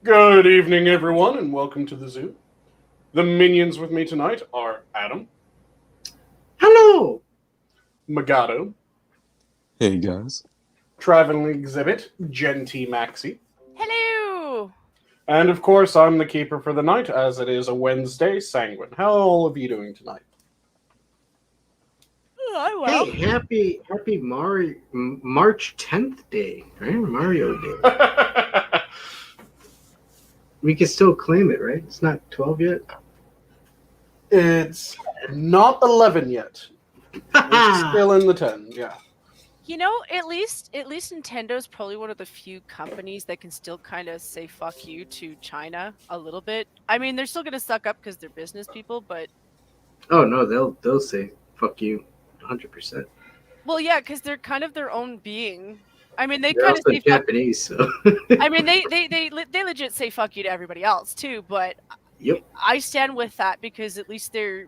Good evening, everyone, and welcome to the zoo. The minions with me tonight are Adam. Hello! Megato. Hey, guys. Traveling Exhibit, Genty Maxi. Hello! And, of course, I'm the keeper for the night, as it is a Wednesday, Sanguine. How are all of you doing tonight? Oh, well. Hey, happy March 10th day, right? Mario Day. We can still claim it, right? It's not 12 yet? It's not 11 yet. It's still in the 10, yeah. You know, at least Nintendo's probably one of the few companies that can still kind of say fuck you to China a little bit. I mean, they're still going to suck up because they're business people, but... Oh, no, they'll say fuck you 100%. Well, yeah, because they're kind of their own being. I mean, they They're kind of also say Japanese, so... I mean, they legit say fuck you to everybody else, too, but Yep. I stand with that because at least they're,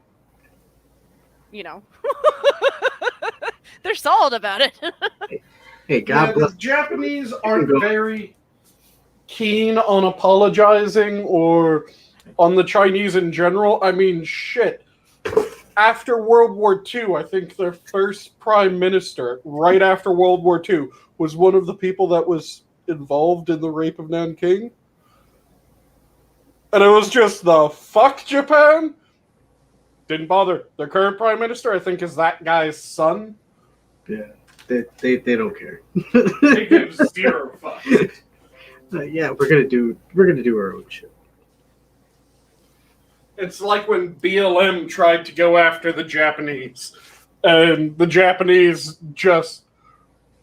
you know... They're solid about it. Hey, God bless. The Japanese aren't very keen on apologizing or on the Chinese in general. I mean, shit. After World War II, I think their first prime minister, right after World War II, was one of the people that was involved in the rape of Nanking. And it was just the fuck Japan? Didn't bother. Their current prime minister, I think, is that guy's son. Yeah, they don't care. They give zero fucks. Yeah, we're gonna do our own shit. It's like when BLM tried to go after the Japanese, and the Japanese just,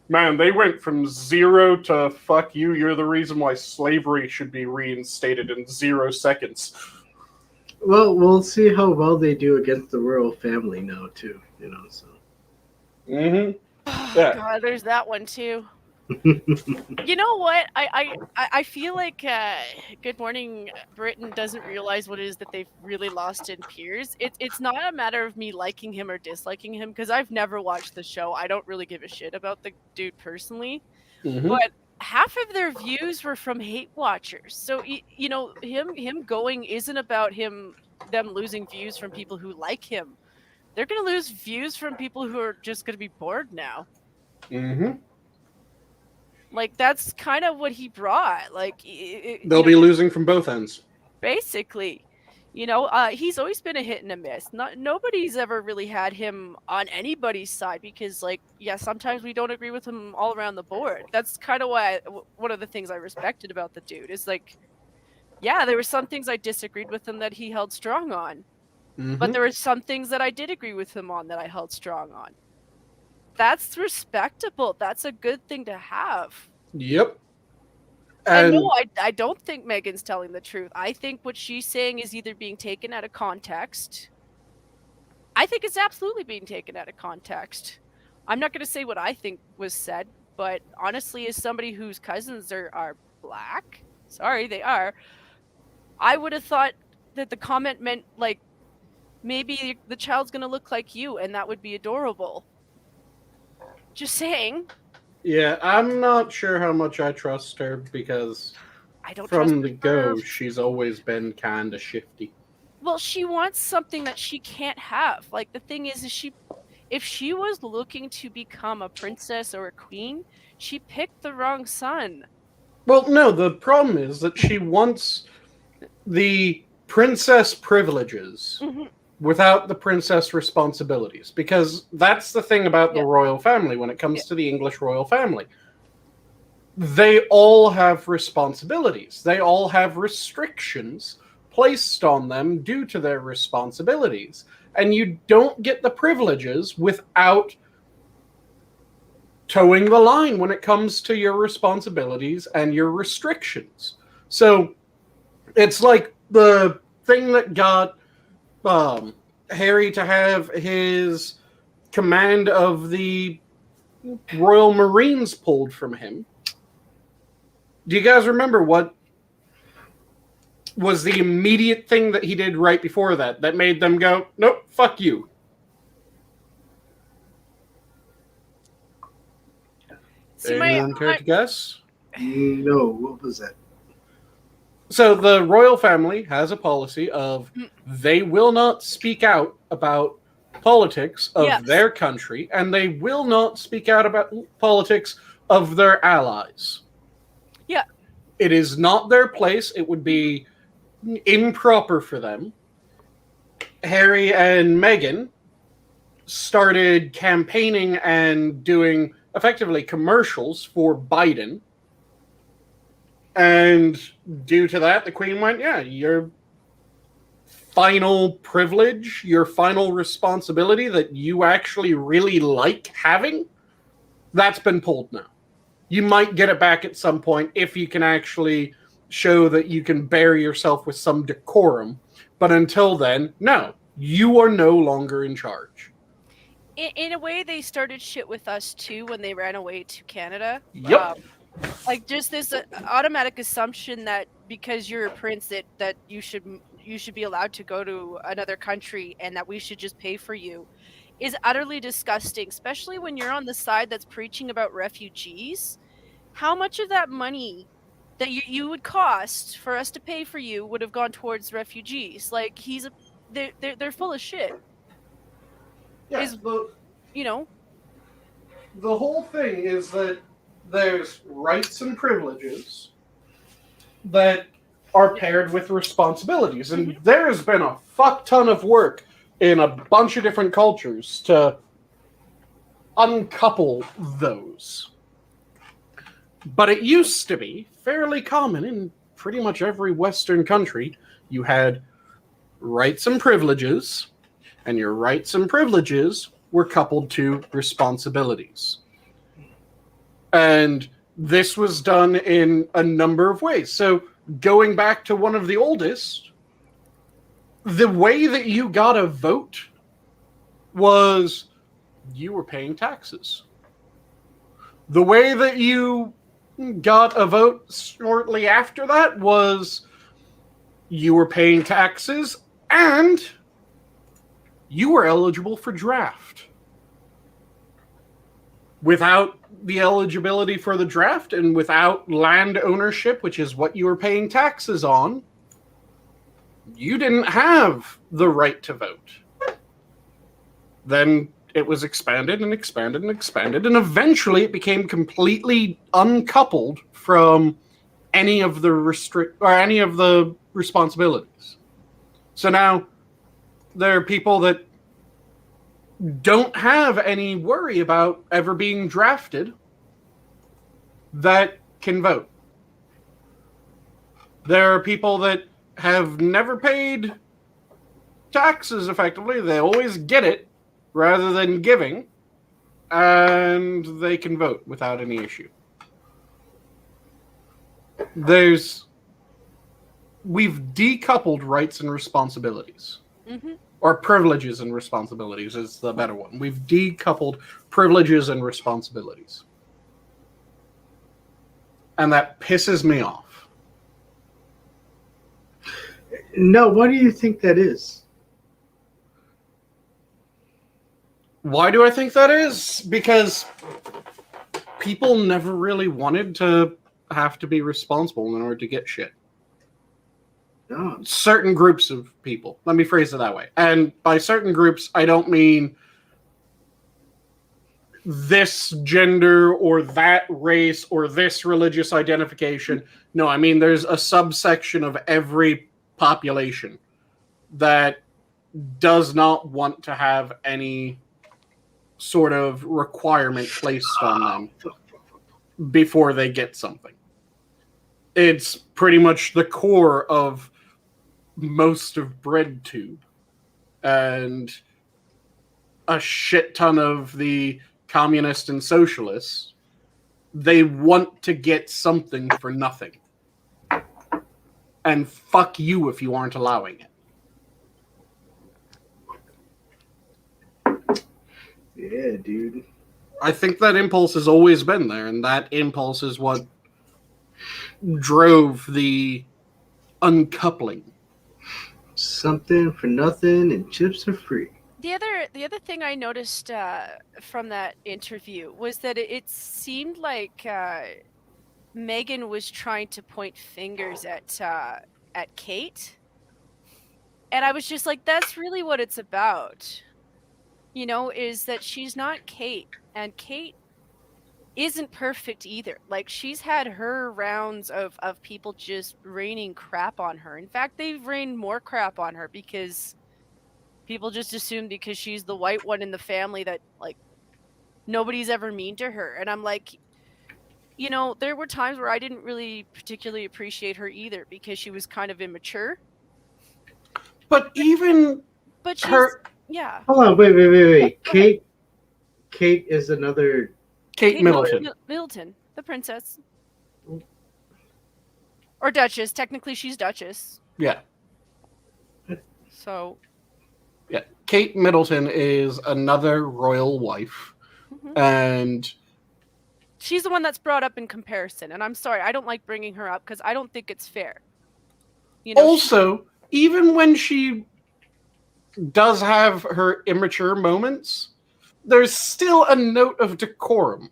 man, they went from 0 to fuck you, you're the reason why slavery should be reinstated in 0 seconds. Well, we'll see how well they do against the royal family now, too, you know, so. Mm-hmm. Yeah. God, there's that one too. You know what? I feel like Good Morning Britain doesn't realize what it is that they've really lost in peers. It's not a matter of me liking him or disliking him because I've never watched the show. I don't really give a shit about the dude personally. Mm-hmm. But half of their views were from hate watchers. So you know, him going isn't about them losing views from people who like him. They're going to lose views from people who are just going to be bored now. Mm-hmm. Like, that's kind of what he brought. Like, they'll be losing from both ends. Basically. You know, he's always been a hit and a miss. Nobody's ever really had him on anybody's side because, like, yeah, sometimes we don't agree with him all around the board. That's kind of why one of the things I respected about the dude is, like, yeah, there were some things I disagreed with him that he held strong on. Mm-hmm. But there were some things that I did agree with him on that I held strong on. That's respectable. That's a good thing to have. Yep. And no, I don't think Megan's telling the truth. I think what she's saying is either being taken out of context. I think it's absolutely being taken out of context. I'm not going to say what I think was said, but honestly, as somebody whose cousins are black, sorry, they are, I would have thought that the comment meant, like, maybe the child's going to look like you, and that would be adorable. Just saying. Yeah, I'm not sure how much I trust her, because from the go, she's always been kind of shifty. Well, she wants something that she can't have. Like, the thing is if she was looking to become a princess or a queen, she picked the wrong son. Well, no, the problem is that she wants the princess privileges. Mm-hmm. Without the princess responsibilities, because that's the thing about the royal family when it comes to the English royal family. They all have responsibilities. They all have restrictions placed on them due to their responsibilities. And you don't get the privileges without towing the line when it comes to your responsibilities and your restrictions. So it's like the thing that got Harry to have his command of the Royal Marines pulled from him. Do you guys remember what was the immediate thing that he did right before that made them go, nope, fuck you? Anyone care to guess? No, what was that? So the royal family has a policy of they will not speak out about politics of their country, and they will not speak out about politics of their allies. Yeah. It is not their place. It would be improper for them. Harry and Meghan started campaigning and doing effectively commercials for Biden. And due to that, the Queen went, yeah, your final privilege, your final responsibility that you actually really like having, that's been pulled now. You might get it back at some point if you can actually show that you can bear yourself with some decorum. But until then, no, you are no longer in charge. In a way, they started shit with us too when they ran away to Canada. Yep. Like just this automatic assumption that because you're a prince that you should be allowed to go to another country and that we should just pay for you is utterly disgusting, especially when you're on the side that's preaching about refugees. How much of that money that you would cost for us to pay for you would have gone towards refugees? Like they're full of shit. Yeah, you know, the whole thing is that there's rights and privileges that are paired with responsibilities. And there's been a fuck ton of work in a bunch of different cultures to uncouple those. But it used to be fairly common in pretty much every Western country. You had rights and privileges, and your rights and privileges were coupled to responsibilities. And this was done in a number of ways. So going back to one of the oldest, the way that you got a vote was you were paying taxes. The way that you got a vote shortly after that was you were paying taxes and you were eligible for draft. Without the eligibility for the draft and without land ownership, which is what you were paying taxes on, you didn't have the right to vote. Then it was expanded and expanded and expanded, and eventually it became completely uncoupled from any of the responsibilities. So now there are people that don't have any worry about ever being drafted that can vote. There are people that have never paid taxes effectively. They always get it rather than giving, and they can vote without any issue. We've decoupled rights and responsibilities. Mm-hmm. Or privileges and responsibilities is the better one. We've decoupled privileges and responsibilities. And that pisses me off. No, what do you think that is? Why do I think that is? Because people never really wanted to have to be responsible in order to get shit. No. Certain groups of people. Let me phrase it that way. And by certain groups, I don't mean this gender or that race or this religious identification. No, I mean there's a subsection of every population that does not want to have any sort of requirement placed on them before they get something. It's pretty much the core of most of BreadTube and a shit ton of the communists and socialists. They want to get something for nothing. And fuck you if you aren't allowing it. Yeah, dude. I think that impulse has always been there, and that impulse is what drove the uncoupling. Something for nothing and chips are free. The other thing I noticed from that interview was that it seemed like Megan was trying to point fingers at Kate. And I was just like, that's really what it's about. You know, is that she's not Kate. And Kate isn't perfect either. Like, she's had her rounds of people just raining crap on her. In fact, they've rained more crap on her because people just assume because she's the white one in the family that, like, nobody's ever mean to her. And I'm like, you know, there were times where I didn't really particularly appreciate her either because she was kind of immature. But even But she's, her... yeah. Hold on, wait. Kate is another... Kate Middleton. Middleton, the princess. Or Duchess. Technically, she's Duchess. Yeah. So... Yeah. Kate Middleton is another royal wife. Mm-hmm. And... she's the one that's brought up in comparison. And I'm sorry, I don't like bringing her up because I don't think it's fair. You know, also, even when she does have her immature moments, there's still a note of decorum.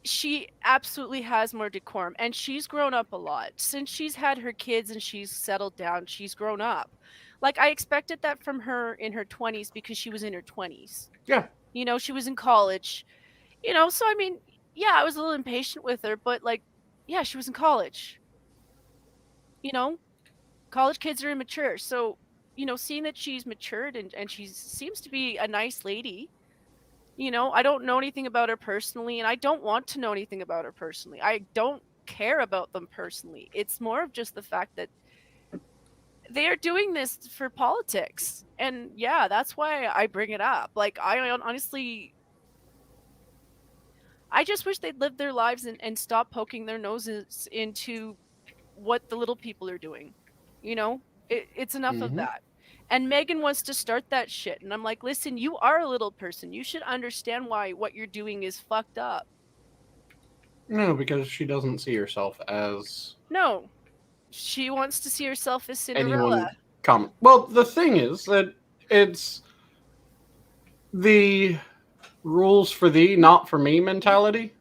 She absolutely has more decorum, and she's grown up a lot. Since she's had her kids and she's settled down, she's grown up. Like, I expected that from her in her 20s because she was in her 20s. Yeah. You know, she was in college. You know, so I mean, yeah, I was a little impatient with her, but like, yeah, she was in college. You know, college kids are immature. So, you know, seeing that she's matured and she seems to be a nice lady. You know, I don't know anything about her personally, and I don't want to know anything about her personally. I don't care about them personally. It's more of just the fact that they are doing this for politics. And yeah, that's why I bring it up. Like, I honestly... I just wish they'd live their lives and stop poking their noses into what the little people are doing. You know? It's enough of that. And Megan wants to start that shit. And I'm like, listen, you are a little person. You should understand why what you're doing is fucked up. No, because she doesn't see herself as... No. She wants to see herself as Cinderella. Well, the thing is that it's the rules for thee, not for me mentality,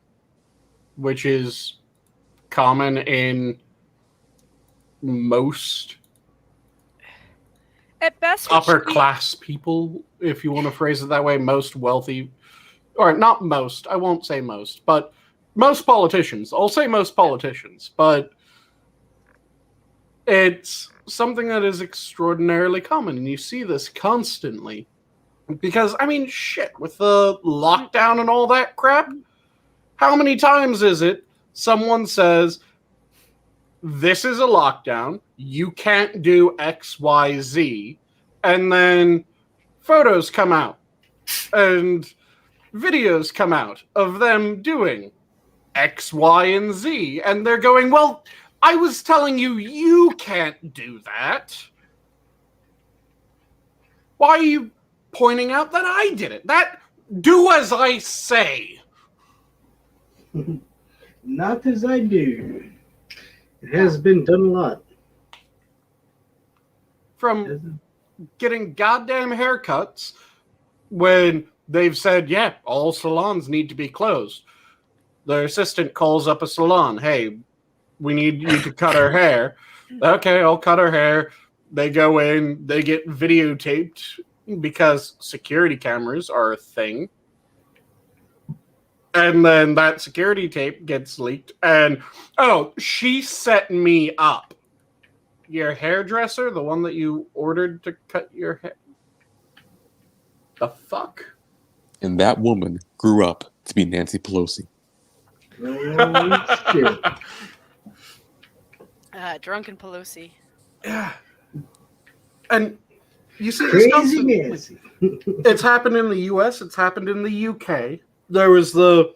which is common in most... at best, upper class people, if you want to phrase it that way, most wealthy, or not most, I won't say most, but most politicians. I'll say most politicians, but it's something that is extraordinarily common, and you see this constantly. Because, I mean, shit, with the lockdown and all that crap, how many times is it someone says, this is a lockdown, you can't do X, Y, Z, and then photos come out and videos come out of them doing X, Y, and Z, and they're going, well, I was telling you, you can't do that. Why are you pointing out that I did it? That, do as I say. Not as I do. It has been done a lot. From getting goddamn haircuts when they've said, yeah, all salons need to be closed. Their assistant calls up a salon. Hey, we need you to cut our hair. Okay, I'll cut her hair. They go in, they get videotaped because security cameras are a thing. And then that security tape gets leaked. And, oh, she set me up. Your hairdresser, the one that you ordered to cut your hair. The fuck? And that woman grew up to be Nancy Pelosi. Oh, shit. Drunken Pelosi. Yeah. And you see, Crazy Nancy. It's happened in the US, it's happened in the UK. There was the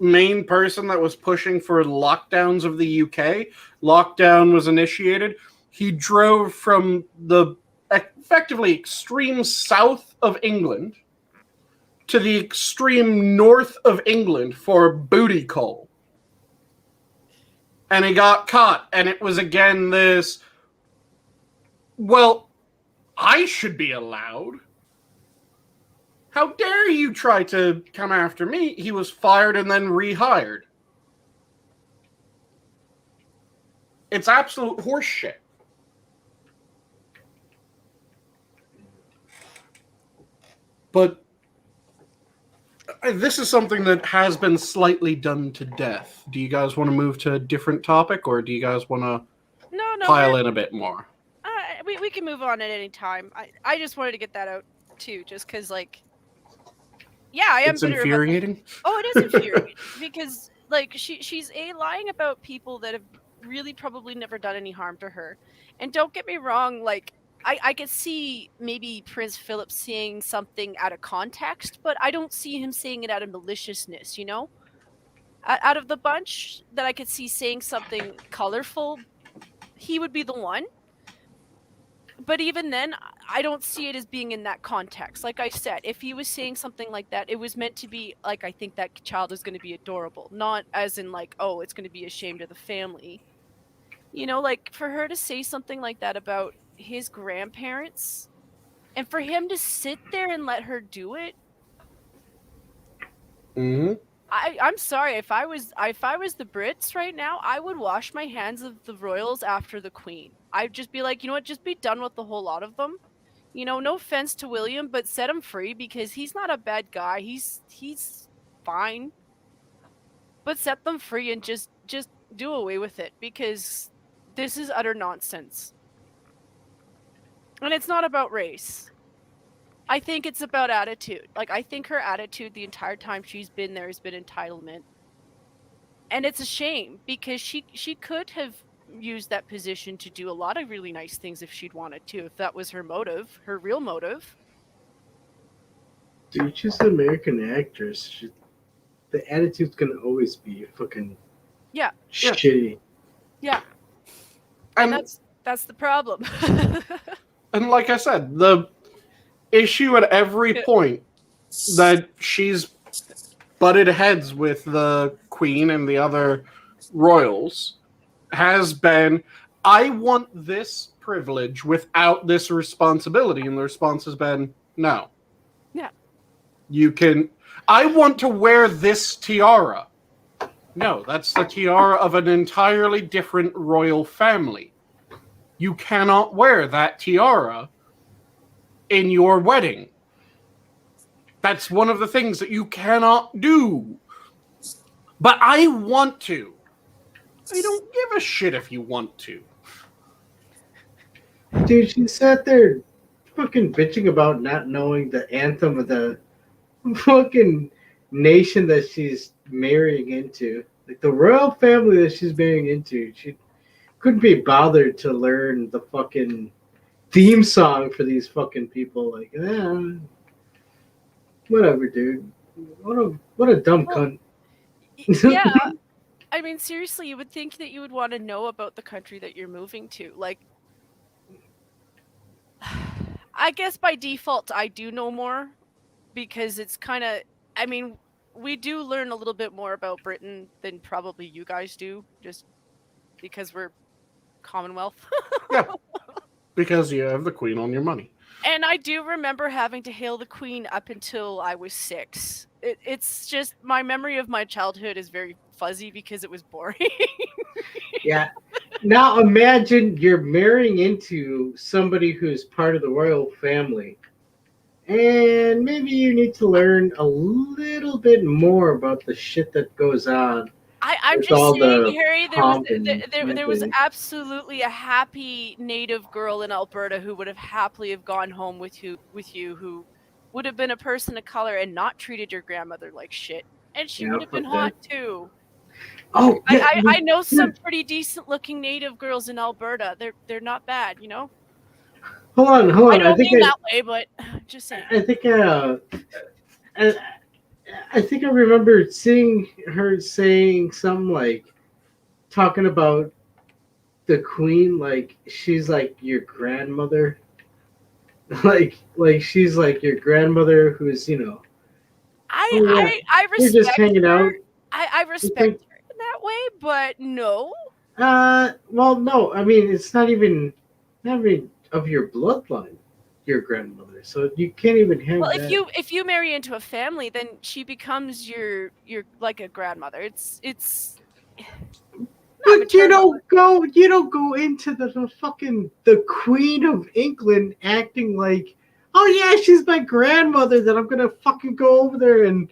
main person that was pushing for lockdowns of the UK. Lockdown was initiated. He drove from the effectively extreme south of England to the extreme north of England for booty call. And he got caught. And it was again this, well, I should be allowed. How dare you try to come after me? He was fired and then rehired. It's absolute horseshit. But this is something that has been slightly done to death. Do you guys want to move to a different topic, or do you guys want to pile in a bit more? We can move on at any time. I just wanted to get that out too, just because, like, yeah, I am. It's infuriating. Oh, it is infuriating because, like, she's lying about people that have really probably never done any harm to her. And don't get me wrong, like, I could see maybe Prince Philip saying something out of context, but I don't see him saying it out of maliciousness, you know? Out of the bunch that I could see saying something colorful, he would be the one. But even then, I don't see it as being in that context. Like I said, if he was saying something like that, it was meant to be like, I think that child is going to be adorable. Not as in like, oh, it's going to be a shame to the family. You know, like, for her to say something like that about his grandparents, and for him to sit there and let her do it. Mm-hmm. I'm sorry, if I was the Brits right now, I would wash my hands of the royals after the Queen. I'd just be like, you know what, just be done with the whole lot of them. You know, no offense to William, but set him free because he's not a bad guy. He's fine. But set them free and just do away with it because this is utter nonsense. And it's not about race. I think it's about attitude. Like, I think her attitude the entire time she's been there has been entitlement. And it's a shame because she could have used that position to do a lot of really nice things if she'd wanted to, if that was her motive, her real motive. Dude, she's an American actress. The attitude's gonna always be fucking shitty. Yeah. And that's the problem. And like I said, the issue at every point that she's butted heads with the Queen and the other royals has been, I want this privilege without this responsibility. And the response has been, no. Yeah. You can... I want to wear this tiara. No, that's the tiara of an entirely different royal family. You cannot wear that tiara in your wedding. That's one of the things that you cannot do. But I want to. I don't give a shit if you want to. Dude, she sat there fucking bitching about not knowing the anthem of the fucking nation that she's marrying into. Like, the royal family that she's marrying into. She couldn't be bothered to learn the fucking theme song for these fucking people. Like, whatever, dude. What a dumb cunt. Yeah. I mean, seriously, you would think that you would want to know about the country that you're moving to. Like, I guess by default, I do know more because it's kind of, I mean, we do learn a little bit more about Britain than probably you guys do, just because we're Commonwealth. Yeah, because you have the Queen on your money. And I do remember having to hail the Queen up until I was 6. It's just, my memory of my childhood is very fuzzy because it was boring. Yeah. Now imagine you're marrying into somebody who's part of the royal family. And maybe you need to learn a little bit more about the shit that goes on. I'm just saying, Harry, there was absolutely a happy native girl in Alberta who would have happily have gone home with you, who would have been a person of color and not treated your grandmother like shit. And she would have been hot too. Oh, yeah, I know some pretty decent looking native girls in Alberta. They're not bad, you know? Hold on. I don't mean that way, but just saying. I think I remember seeing her saying something like, talking about the Queen, like she's like your grandmother, like she's like your grandmother who's, you know. I respect you're just hanging her. out. I respect her in that way, but no. Well, no. I mean, it's not even of your bloodline, your grandmother. So you can't even have. Well, that. if you marry into a family, then she becomes your like a grandmother. It's But you don't go into the Queen of England acting like, oh yeah, she's my grandmother, that I'm gonna fucking go over there and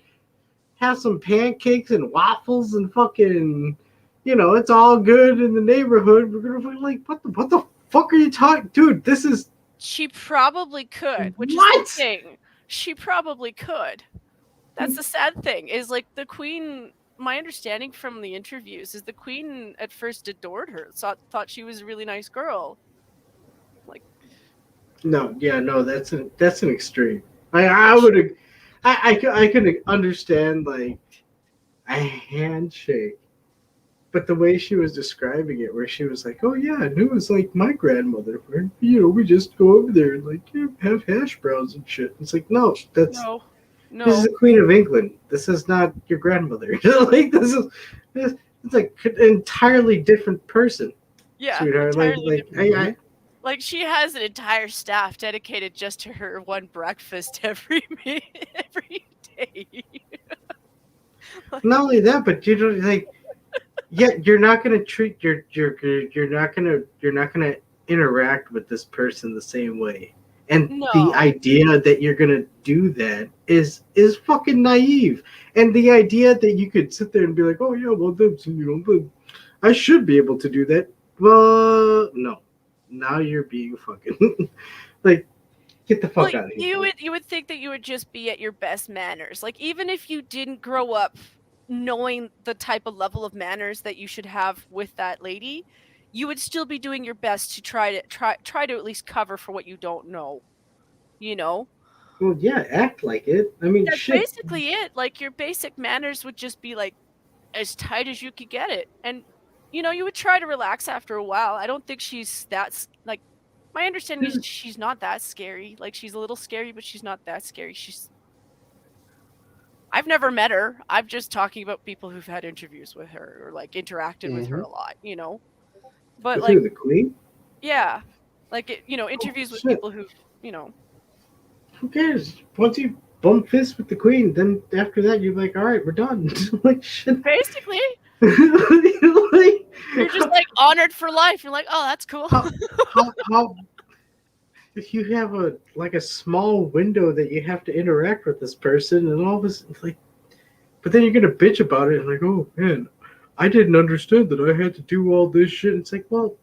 have some pancakes and waffles and fucking, it's all good in the neighborhood. We're gonna like, what the fuck are you talking, dude? This is. She probably could, which What? is the thing. She probably could. That's the sad thing. Is like the Queen. My understanding from the interviews is the Queen at first adored her, thought she was a really nice girl. Like, no, that's an extreme. I could understand like a handshake, but the way she was describing it, where she was like, "Oh yeah, I knew it was like my grandmother. Where, we just go over there and like have hash browns and shit." It's like, no, no. This is the Queen of England. This is not your grandmother. Like it's like an entirely different person. Yeah, sweetheart. Like she has an entire staff dedicated just to her one breakfast every day. Not only that, but you're not gonna treat you're not gonna interact with this person the same way. And the idea that you're gonna do that is fucking naive. And the idea that you could sit there and be like, oh yeah, well that's I should be able to do that. Well, no. Now you're being fucking like, get the fuck out of here. You would think that you would just be at your best manners. Like even if you didn't grow up knowing the type of level of manners that you should have with that lady, you would still be doing your best to try to at least cover for what you don't know. Well, yeah, act like it. I mean, that's shit. basically it. Like your basic manners would just be like as tight as you could get it, and you would try to relax after a while. I don't think she's that like. My understanding is she's not that scary. Like she's a little scary, but she's not that scary. I've never met her. I'm just talking about people who've had interviews with her or like interacted with her a lot. But with like the Queen. Yeah, like interviews with people who Who cares? Once you bump fists with the Queen, then after that you're like, all right, we're done. Like shit. Basically. You're just like honored for life. You're like, oh, that's cool. How if you have a small window that you have to interact with this person, and all this like, but then you're gonna bitch about it and like, oh man, I didn't understand that I had to do all this shit. It's like, well,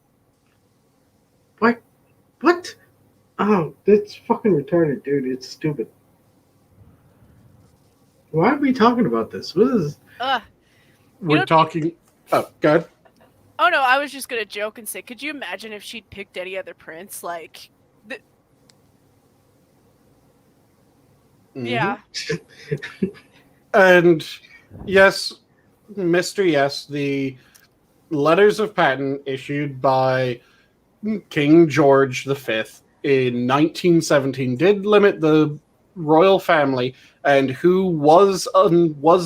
what? Oh, that's fucking retarded, dude. It's stupid. Why are we talking about this? What is? We're talking. Oh, go ahead. Oh no, I was just gonna joke and say, could you imagine if she'd picked any other prince? Like, yeah. And yes, Mr. Yes, the letters of patent issued by King George V in 1917 did limit the royal family and who was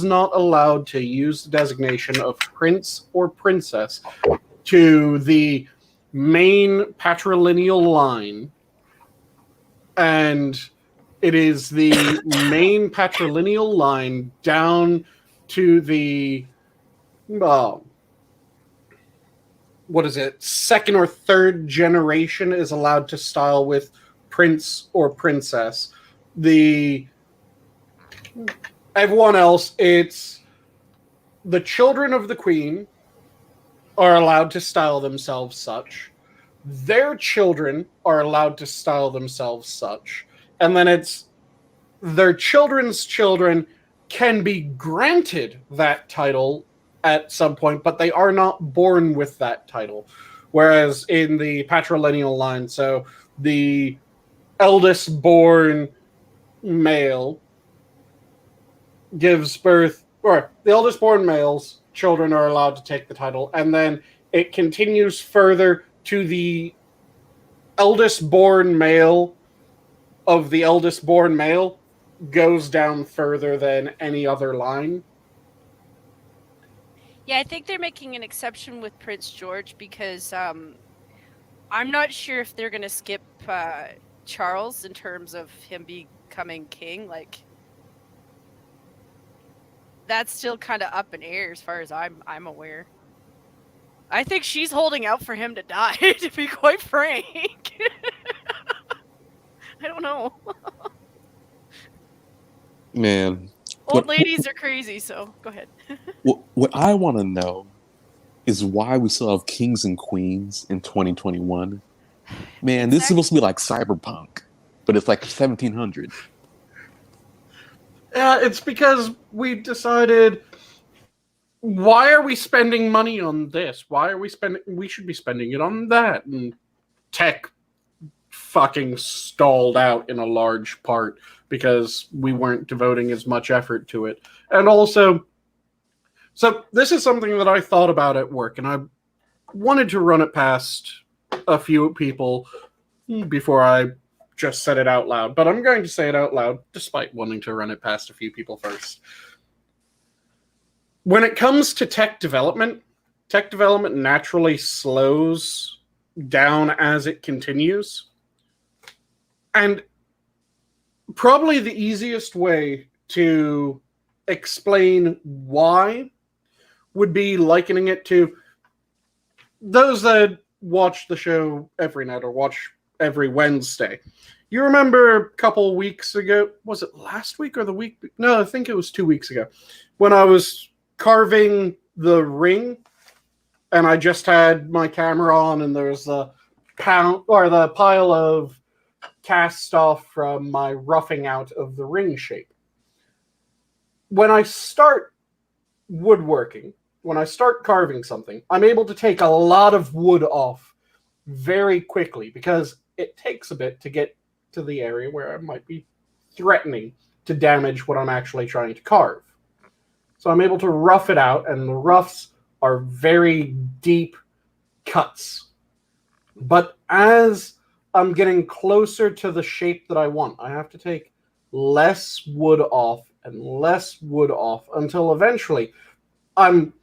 not allowed to use the designation of prince or princess to the main patrilineal line. And it is the main patrilineal line down to the second or third generation is allowed to style with prince or princess. Everyone else, it's the children of the queen are allowed to style themselves such. Their children are allowed to style themselves such. And then it's their children's children can be granted that title at some point, but they are not born with that title. Whereas in the patrilineal line, so the eldest born male gives birth, or the eldest born male's children are allowed to take the title, and then it continues further to the eldest born male of the eldest born male goes down further than any other line. Yeah, I think they're making an exception with Prince George because I'm not sure if they're going to skip Charles in terms of him becoming king. Like, that's still kind of up in air as far as I'm aware. I think she's holding out for him to die, to be quite frank. I don't know. Man. Old ladies are crazy, so go ahead. What I want to know is why we still have kings and queens in 2021. Man, this is supposed to be like cyberpunk, but it's like 1700. It's because we decided, why are we spending money on this? Why are we spending? We should be spending it on that. And tech fucking stalled out in a large part because we weren't devoting as much effort to it. And also, so this is something that I thought about at work, and I wanted to run it past a few people before I just said it out loud. But I'm going to say it out loud, despite wanting to run it past a few people first. When it comes to tech development naturally slows down as it continues. And probably the easiest way to explain why would be likening it to those that watch the show every night or watch every Wednesday. You remember a couple weeks ago, was it last week or the week? No, I think it was 2 weeks ago, when I was carving the ring and I just had my camera on and there's the pile of cast off from my roughing out of the ring shape. When I start woodworking, when I start carving something, I'm able to take a lot of wood off very quickly because it takes a bit to get to the area where I might be threatening to damage what I'm actually trying to carve. So I'm able to rough it out, and the roughs are very deep cuts. But as I'm getting closer to the shape that I want, I have to take less wood off and less wood off until eventually I'm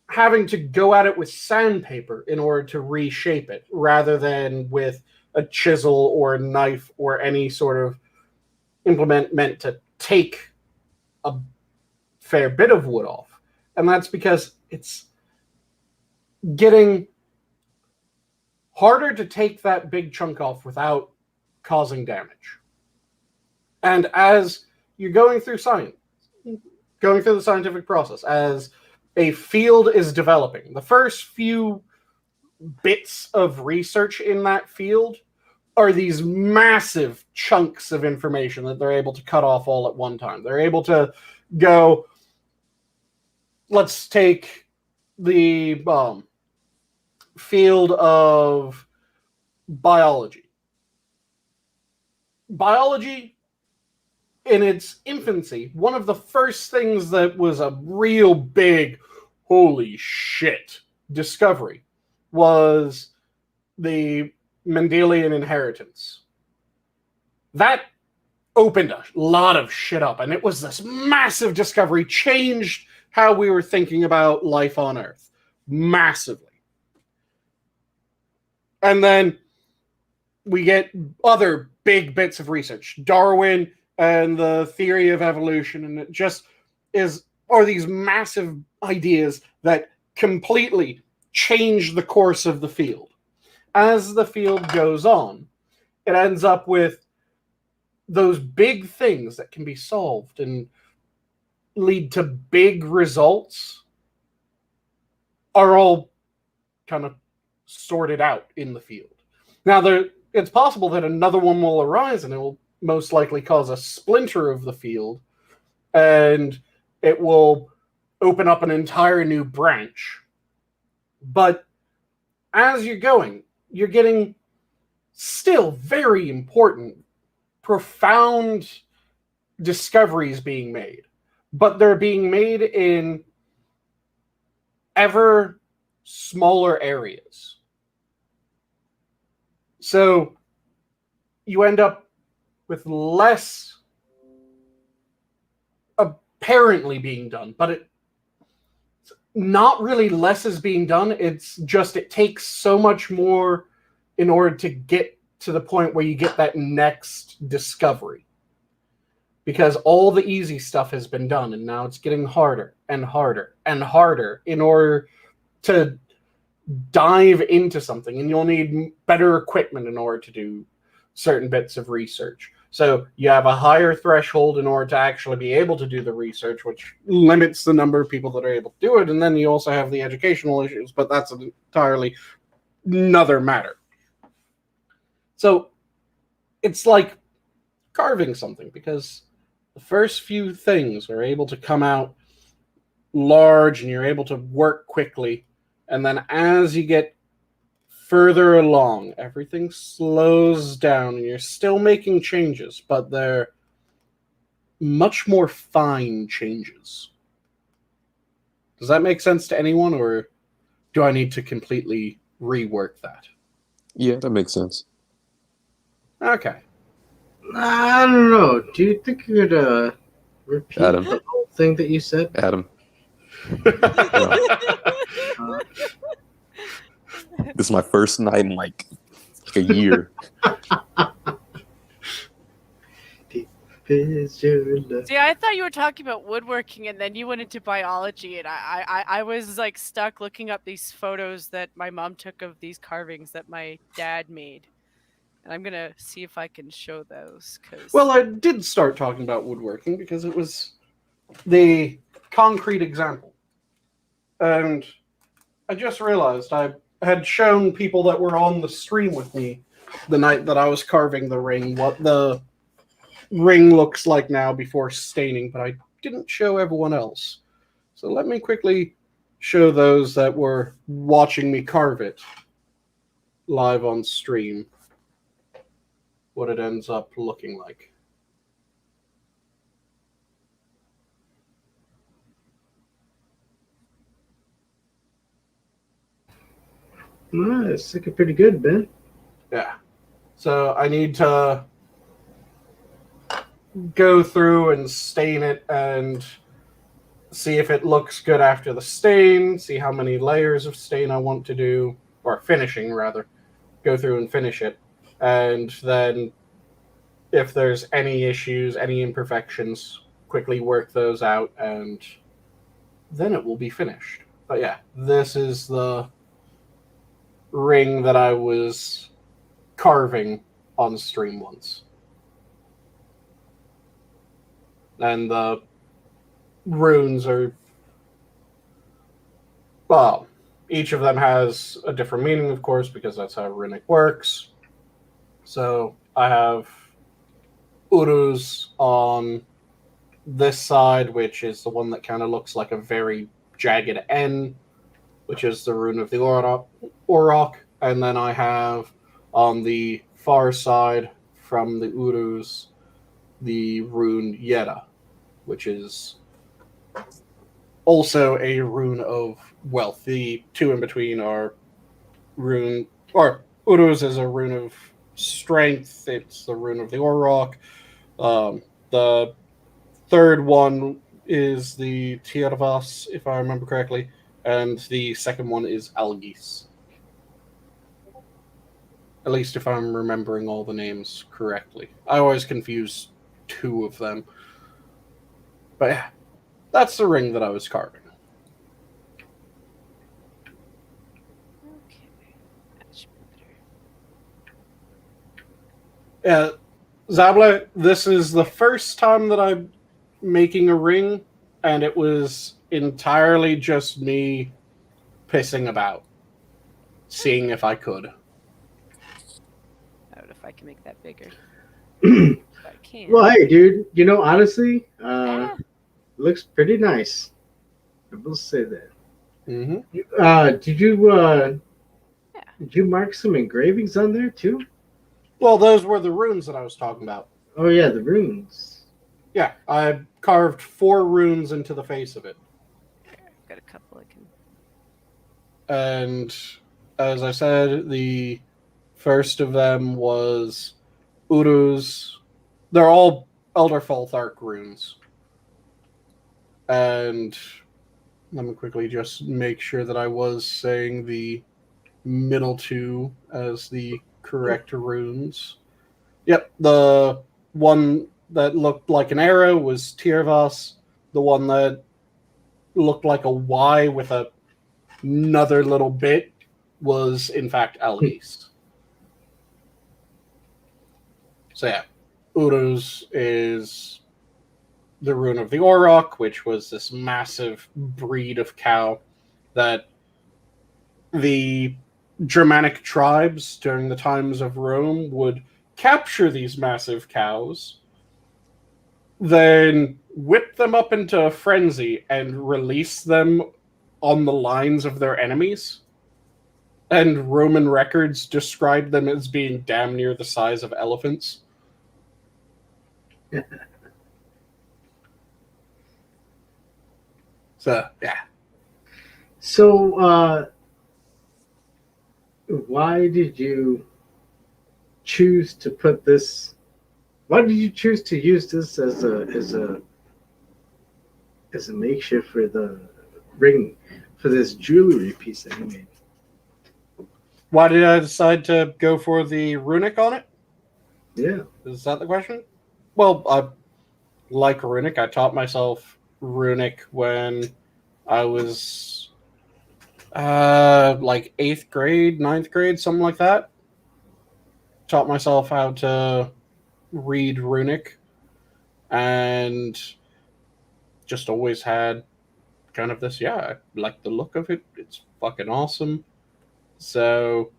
having to go at it with sandpaper in order to reshape it, rather than with a chisel or a knife or any sort of implement meant to take a fair bit of wood off. And that's because it's getting harder to take that big chunk off without causing damage. And as you're going through the scientific process, as a field is developing, the first few bits of research in that field are these massive chunks of information that they're able to cut off all at one time. They're able to go, let's take the field of biology. Biology, in its infancy, one of the first things that was a real big, holy shit discovery was the Mendelian inheritance. That opened a lot of shit up, and it was this massive discovery, changed how we were thinking about life on Earth massively. And then we get other big bits of research, Darwin and the theory of evolution, and it just are these massive ideas that completely change the course of the field. As the field goes on, it ends up with those big things that can be solved and lead to big results are all kind of sorted out in the field. Now, it's possible that another one will arise and it will most likely cause a splinter of the field, and it will open up an entire new branch. But as you're going, you're getting still very important, profound discoveries being made. But they're being made in ever smaller areas. So you end up with less apparently being done, but it's not really less is being done. It's just it takes so much more in order to get to the point where you get that next discovery. Because all the easy stuff has been done, and now it's getting harder and harder and harder in order to dive into something, and you'll need better equipment in order to do certain bits of research. So you have a higher threshold in order to actually be able to do the research, which limits the number of people that are able to do it. And then you also have the educational issues, but that's entirely another matter. So it's like carving something, because the first few things are able to come out large and you're able to work quickly. And then as you get further along, everything slows down and you're still making changes, but they're much more fine changes. Does that make sense to anyone, or do I need to completely rework that? Yeah, that makes sense. Okay. I don't know. Do you think you could repeat Adam. the whole thing that you said? Adam, this is my first night in like a year. See, I thought you were talking about woodworking, and then you went into biology, and I was like stuck looking up these photos that my mom took of these carvings that my dad made, and I'm gonna see if I can show those. Well, I did start talking about woodworking because it was the concrete example, and I just realized I had shown people that were on the stream with me the night that I was carving the ring what the ring looks like now before staining, but I didn't show everyone else. So let me quickly show those that were watching me carve it live on stream what it ends up looking like. It's looking pretty good, Ben. Yeah. So I need to go through and stain it and see if it looks good after the stain, see how many layers of stain I want to do, or finishing rather. Go through and finish it. And then if there's any issues, any imperfections, quickly work those out, and then it will be finished. But yeah, this is the ring that I was carving on stream once. And the runes are, well, each of them has a different meaning, of course, because that's how runic works. So I have Uruz on this side, which is the one that kind of looks like a very jagged N, which is the rune of the Auroch. And then I have on the far side from the Uruz the rune Yeda, which is also a rune of wealth. The two in between are rune, or Uruz is a rune of strength. It's the rune of the Auroch. The third one is the THUR, if I remember correctly, and the second one is Algis. At least if I'm remembering all the names correctly. I always confuse two of them. But yeah, that's the ring that I was carving. Okay, that's better. Yeah, Zabla, this is the first time that I'm making a ring, and it was entirely just me pissing about, seeing if I could. I don't know if I can make that bigger. I can. Well, hey, dude. You know, honestly, Yeah. looks pretty nice. I will say that. Mm-hmm. Did you mark some engravings on there too? Well, those were the runes that I was talking about. Oh yeah, the runes. Yeah, I carved 4 runes into the face of it. I've got a couple I can. And as I said, the first of them was Uruz. They're all Elderfall Arc runes. And let me quickly just make sure that I was saying the middle two as the correct runes. Yep, the one that looked like an arrow was Tirvas. The one that looked like a Y with another little bit was in fact Algis. So yeah, Uru's is the rune of the Auroch, which was this massive breed of cow that the Germanic tribes during the times of Rome would capture these massive cows, then whip them up into a frenzy and release them on the lines of their enemies. And Roman records describe them as being damn near the size of elephants. So, yeah. So, why did you choose to put this? Why did you choose to use this as a makeshift for the ring, for this jewelry piece that you made? Why did I decide to go for the runic on it? Yeah. Is that the question? Well, I like runic. I taught myself runic when I was like 8th grade, 9th grade, something like that. Taught myself how to read runic and just always had kind of this, yeah, I like the look of it. It's fucking awesome. So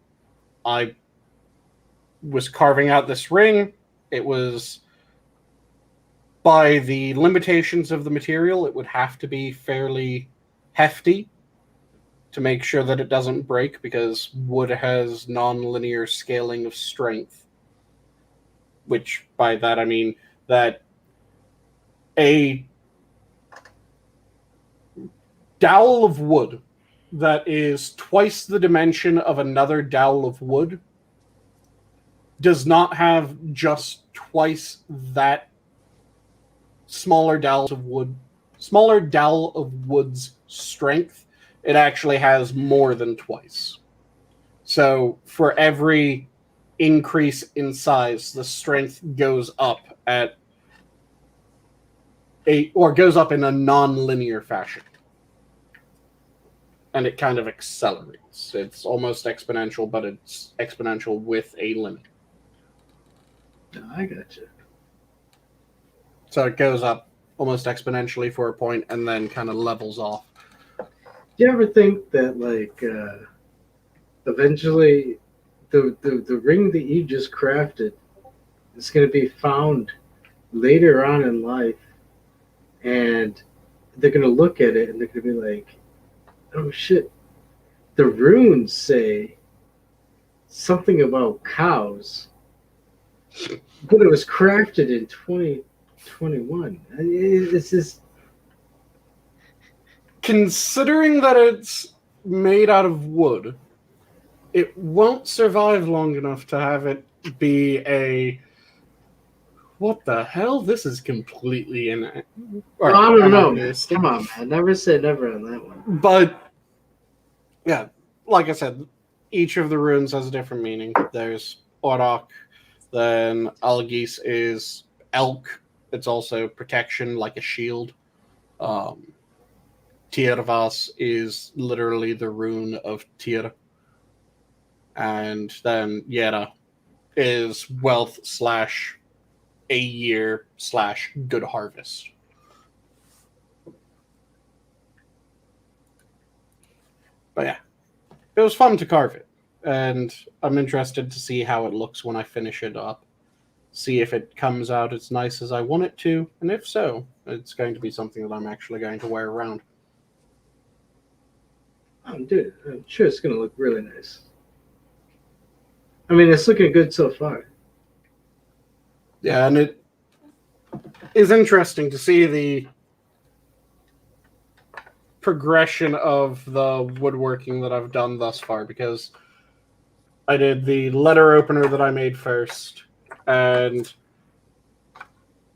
I was carving out this ring. It was, by the limitations of the material, it would have to be fairly hefty to make sure that it doesn't break, because wood has non-linear scaling of strength. Which, by that I mean that a dowel of wood that is twice the dimension of another dowel of wood does not have just twice that smaller dowel of wood's strength. It actually has more than twice. So for every increase in size, the strength goes up goes up in a non-linear fashion. And it kind of accelerates. It's almost exponential, but it's exponential with a limit. I gotcha. So it goes up almost exponentially for a point and then kind of levels off. Do you ever think that, like, eventually the ring that you just crafted is going to be found later on in life, and they're going to look at it and they're going to be like, oh shit, the runes say something about cows, but it was crafted in 2021. It's just... Considering that it's made out of wood, it won't survive long enough to have it be a... What the hell? This is completely in... I don't know, man. Come on, man. Never say never on that one. But, yeah, like I said, each of the runes has a different meaning. There's Auroch, then Algis is elk. It's also protection, like a shield. THUR is literally the rune of THUR. And then Yera is wealth / a year / good harvest. But yeah, it was fun to carve it. And I'm interested to see how it looks when I finish it up. See if it comes out as nice as I want it to. And if so, it's going to be something that I'm actually going to wear around. Oh, dude, I'm sure it's going to look really nice. I mean, it's looking good so far. Yeah, and it is interesting to see the progression of the woodworking that I've done thus far, because I did the letter opener that I made first, and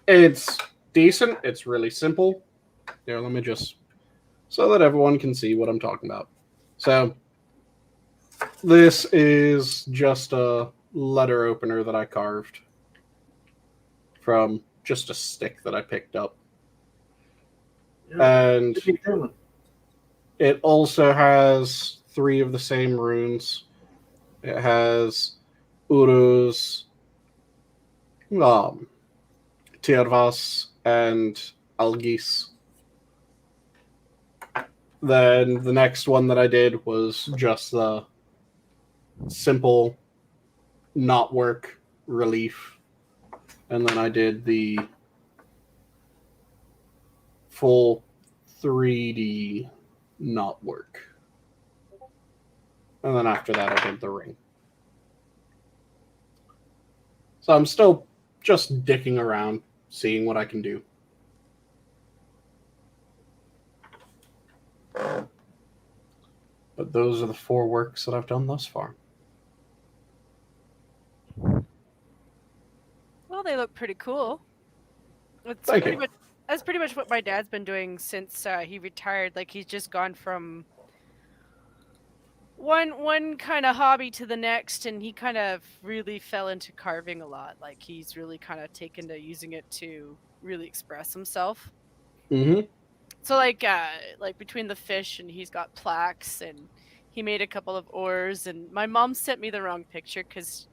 it's decent. It's really simple. Here, let me just... so that everyone can see what I'm talking about. So, this is just a letter opener that I carved from just a stick that I picked up. Yeah, and it also has 3 of the same runes. It has Uruz, Tirvas, and Algis. Then the next one that I did was just the simple not work relief. And then I did the full 3D not work. And then after that I did the ring. So I'm still just dicking around, seeing what I can do. But those are the 4 works that I've done thus far. Well, they look pretty cool. That's pretty much what my dad's been doing since he retired. Like, he's just gone from one kind of hobby to the next, and he kind of really fell into carving a lot. Like, he's really kind of taken to using it to really express himself. Mm-hmm. So like between the fish, and he's got plaques, and he made a couple of oars, and my mom sent me the wrong picture because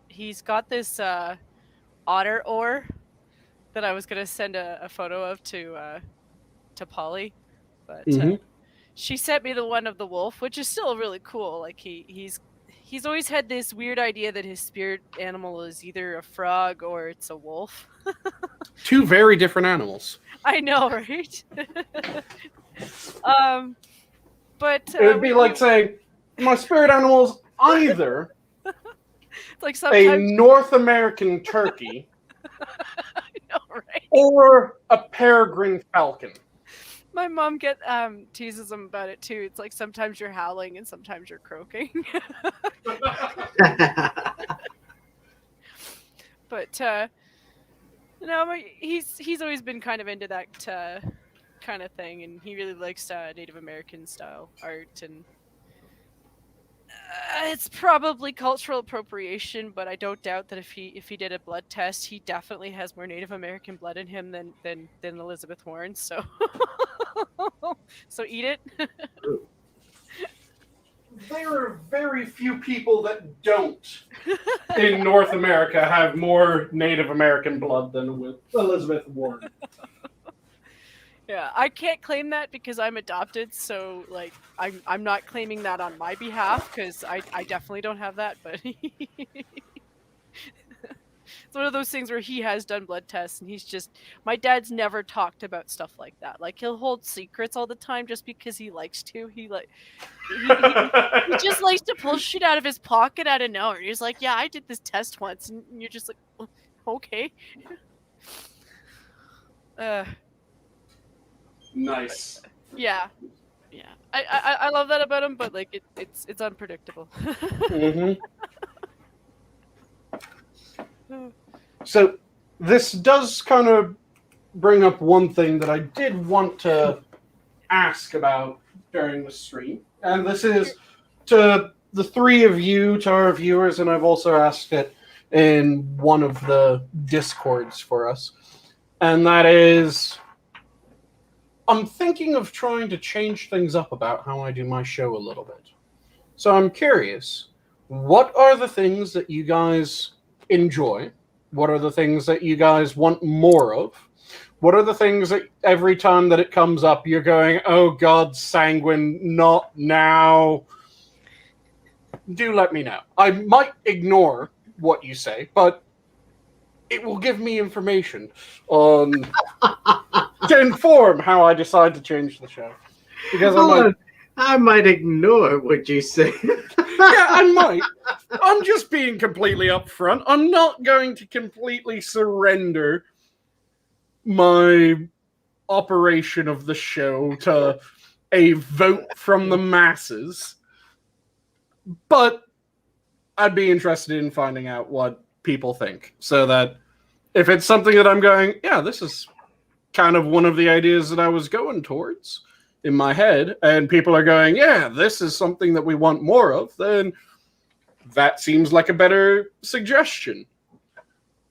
he's got this otter oar that I was gonna send a photo of to Polly, but she sent me the one of the wolf, which is still really cool. Like he's always had this weird idea that his spirit animal is either a frog or it's a wolf. 2 very different animals. I know, right? But it would be like saying my spirit animal is either like sometimes a North American turkey I know, right? or a peregrine falcon. My mom teases him about it too. It's like sometimes you're howling and sometimes you're croaking. But no, he's always been kind of into that kind of thing, and he really likes Native American style art, and it's probably cultural appropriation, but I don't doubt that if he did a blood test, he definitely has more Native American blood in him than Elizabeth Warren. So so eat it. There are very few people that don't in North America have more Native American blood than with Elizabeth Warren. Yeah, I can't claim that because I'm adopted, so like I'm not claiming that on my behalf because I definitely don't have that, but it's one of those things where he has done blood tests, and my dad's never talked about stuff like that. Like, he'll hold secrets all the time just because he likes to. He just likes to pull shit out of his pocket out of nowhere. He's like, yeah, I did this test once, and you're just like, okay. Nice. Yeah. I love that about him, but like it's unpredictable. Mm-hmm. So this does kind of bring up one thing that I did want to ask about during the stream, and this is to the 3 of you, to our viewers, and I've also asked it in one of the Discords for us, and that is, I'm thinking of trying to change things up about how I do my show a little bit. So I'm curious, what are the things that you guys enjoy? What are the things that you guys want more of? What are the things that every time that it comes up, you're going, oh God, Sanguine, not now? Do let me know. I might ignore what you say, but it will give me information on to inform how I decide to change the show. Because I might ignore what you say. Yeah, I might. I'm just being completely upfront. I'm not going to completely surrender my operation of the show to a vote from the masses. But I'd be interested in finding out what people think. So that if it's something that I'm going, yeah, this is kind of one of the ideas that I was going towards in my head, and people are going, yeah, this is something that we want more of, then that seems like a better suggestion.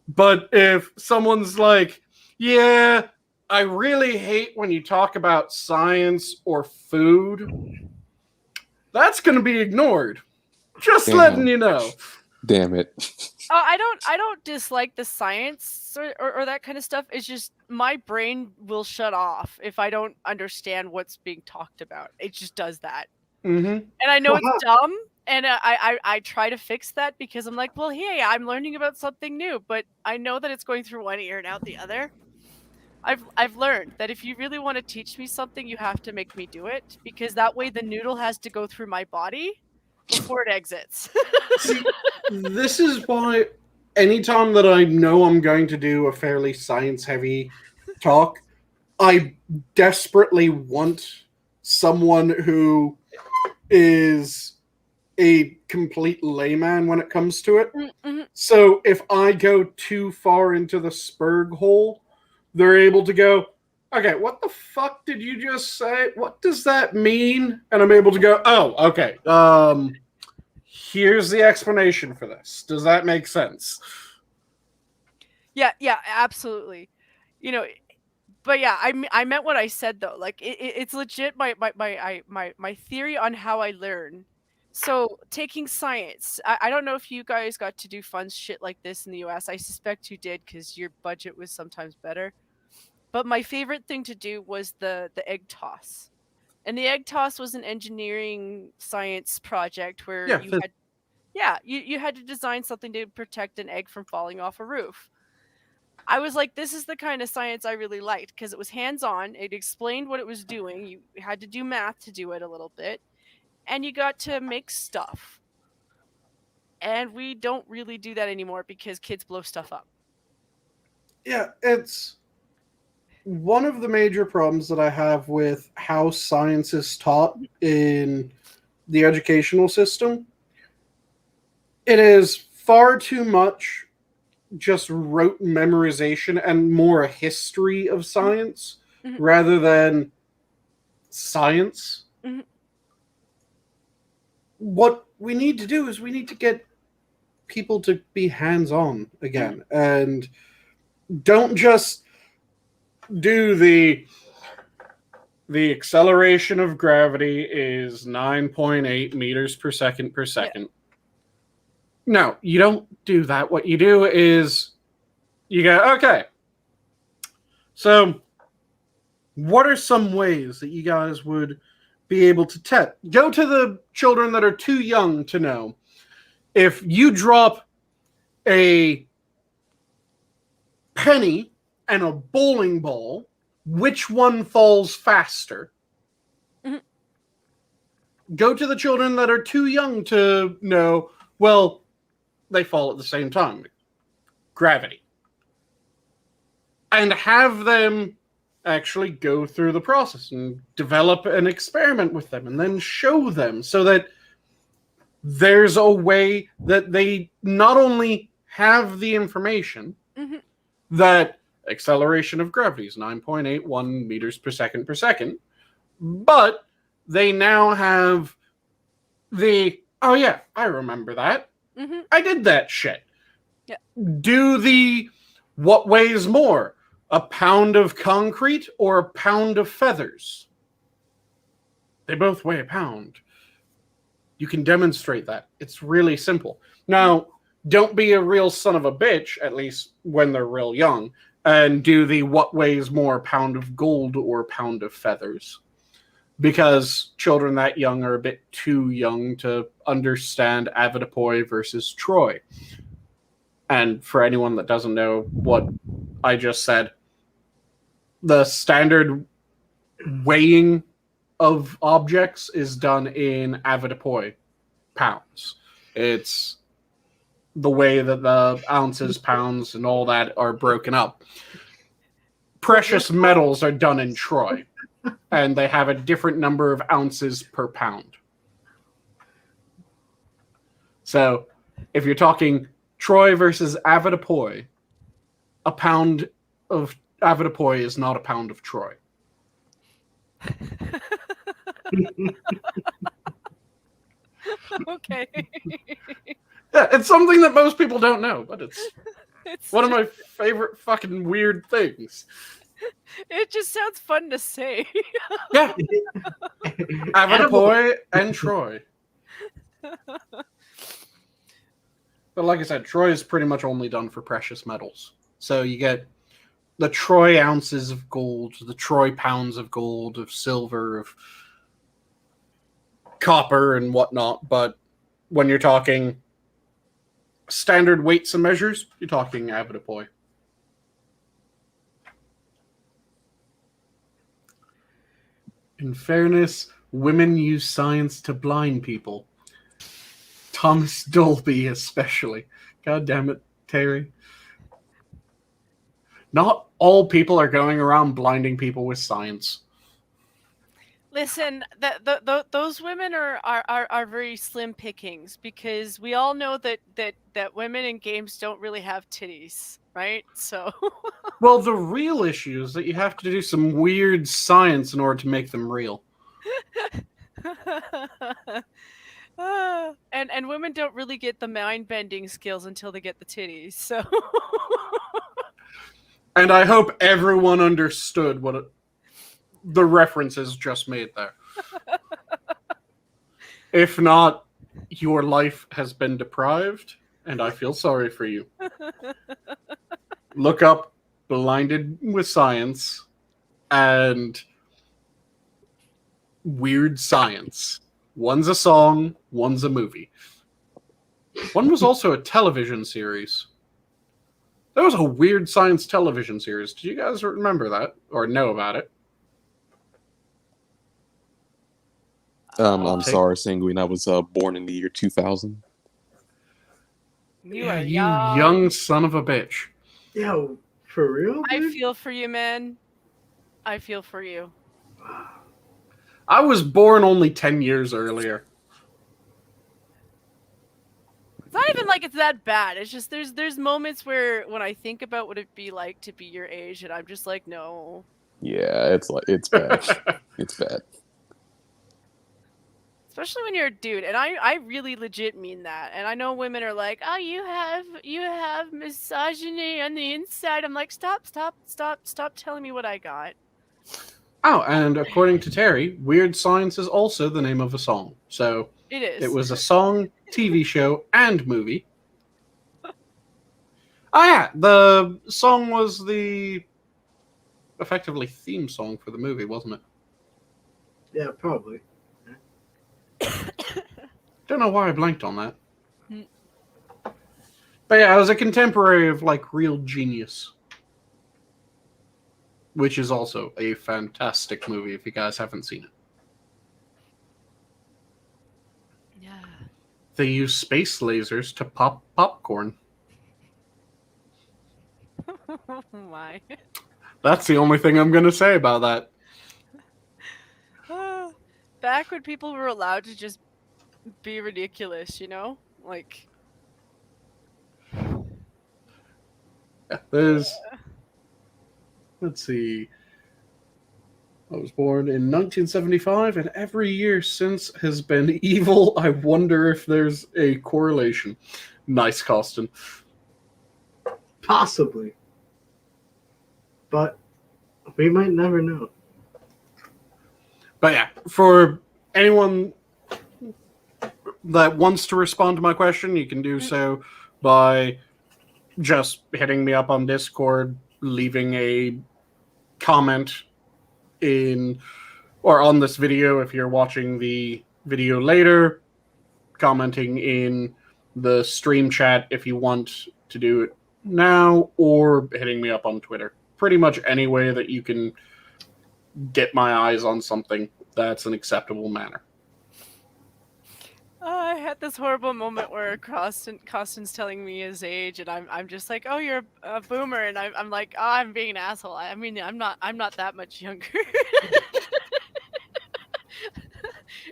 But if someone's like, yeah, I really hate when you talk about science or food, That's going to be ignored. Just Damn. letting you know. Damn it. I don't dislike the science or that kind of stuff. It's just my brain will shut off if I don't understand what's being talked about. It just does that. Mm-hmm. And I know it's dumb, and I try to fix that because I'm like, well, hey, I'm learning about something new, but I know that it's going through one ear and out the other. I've learned that if you really want to teach me something, you have to make me do it, because that way the noodle has to go through my body before it exits. This is why anytime that I know I'm going to do a fairly science-heavy talk, I desperately want someone who is a complete layman when it comes to it. Mm-hmm. So if I go too far into the Spurg hole, they're able to go, okay, what the fuck did you just say? What does that mean? And I'm able to go, oh, okay. Here's the explanation for this. Does that make sense? Yeah, absolutely. You know, but yeah, I meant what I said though. Like it's legit my theory on how I learn. So taking science, I don't know if you guys got to do fun shit like this in the US. I suspect you did because your budget was sometimes better. But my favorite thing to do was the egg toss. And the egg toss was an engineering science project where you had to design something to protect an egg from falling off a roof. I was like, this is the kind of science I really liked because it was hands-on. It explained what it was doing. You had to do math to do it a little bit. And you got to make stuff. And we don't really do that anymore because kids blow stuff up. Yeah, it's one of the major problems that I have with how science is taught in the educational system. It is far too much just rote memorization and more a history of science rather than science. Mm-hmm. What we need to do is we need to get people to be hands-on again and don't just do the acceleration of gravity is 9.8 meters per second per second. Yeah. No, you don't do that. What you do is you go, okay, so what are some ways that you guys would be able to test? Go to the children that are too young to know. If you drop a penny and a bowling ball, which one falls faster? Mm-hmm. Go to the children that are too young to know, well, they fall at the same time. Gravity. And have them actually go through the process and develop an experiment with them and then show them so that there's a way that they not only have the information that acceleration of gravity is 9.81 meters per second, but they now have the, oh yeah, I remember that. Mm-hmm. I did that shit. Yeah. Do the what weighs more, a pound of concrete or a pound of feathers? They both weigh a pound. You can demonstrate that. It's really simple. Now, don't be a real son of a bitch, at least when they're real young, and do the what weighs more, pound of gold or pound of feathers. Because children that young are a bit too young to understand Avoirdupois versus Troy. And for anyone that doesn't know what I just said, the standard weighing of objects is done in Avoirdupois pounds. It's the way that the ounces, pounds, and all that are broken up. Precious metals are done in Troy. And they have a different number of ounces per pound. So, if you're talking Troy versus Avoirdupois, a pound of Avoirdupois is not a pound of Troy. Okay. Yeah, it's something that most people don't know, but it's one of my favorite fucking weird things. It just sounds fun to say. Yeah. Attaboy and Troy. But like I said, Troy is pretty much only done for precious metals. So you get the Troy ounces of gold, the Troy pounds of gold, of silver, of copper, and whatnot. But when you're talking standard weights and measures, you're talking Attaboy. In fairness, women use science to blind people. Thomas Dolby especially. God damn it, Terry. Not all people are going around blinding people with science. Listen, those women are very slim pickings, because we all know that women in games don't really have titties, right? So Well, the real issue is that you have to do some weird science in order to make them real. and women don't really get the mind bending skills until they get the titties. So And I hope everyone understood what the references just made there. If not, your life has been deprived, and I feel sorry for you. Look up Blinded with Science and Weird Science. One's a song, one's a movie. One was also a television series. There was a Weird Science television series. Do you guys remember that or know about it? I'm sorry, Sanguine. I was born in the year 2000. you are You young son of a bitch. Yo, for real? I Dude? feel for you, man. I feel for you. I was born only 10 years earlier. It's not even like it's that bad. It's just there's moments where when I think about what it'd be like to be your age, and I'm just like, no. Yeah, it's bad. It's bad. Especially when you're a dude, and I really legit mean that. And I know women are like, oh, you have misogyny on the inside. I'm like, stop telling me what I got. Oh, and according to Terry, Weird Science is also the name of a song. So It is. it was a song, TV show, and movie. Oh yeah, the song was the effectively theme song for the movie, wasn't it? Yeah, probably. Don't know why I blanked on that. But yeah, I was a contemporary of like Real Genius, which is also a fantastic movie if you guys haven't seen it. Yeah. They use space lasers to pop popcorn. Oh my. That's the only thing I'm going to say about that. Back when people were allowed to just be ridiculous, you know? Like, Yeah, there's... Let's see. I was born in 1975, and every year since has been evil. I wonder if there's a correlation. Nice, Costin. Possibly. But we might never know. But yeah, for anyone that wants to respond to my question, you can do so by just hitting me up on Discord, leaving a comment in or on this video if you're watching the video later, commenting in the stream chat if you want to do it now, or hitting me up on Twitter. Pretty much any way that you can get my eyes on something that's an acceptable manner. I had this horrible moment where Costin's telling me his age, and I'm just like, oh, you're a boomer, and I'm like, oh, I'm being an asshole. I mean, I'm not that much younger.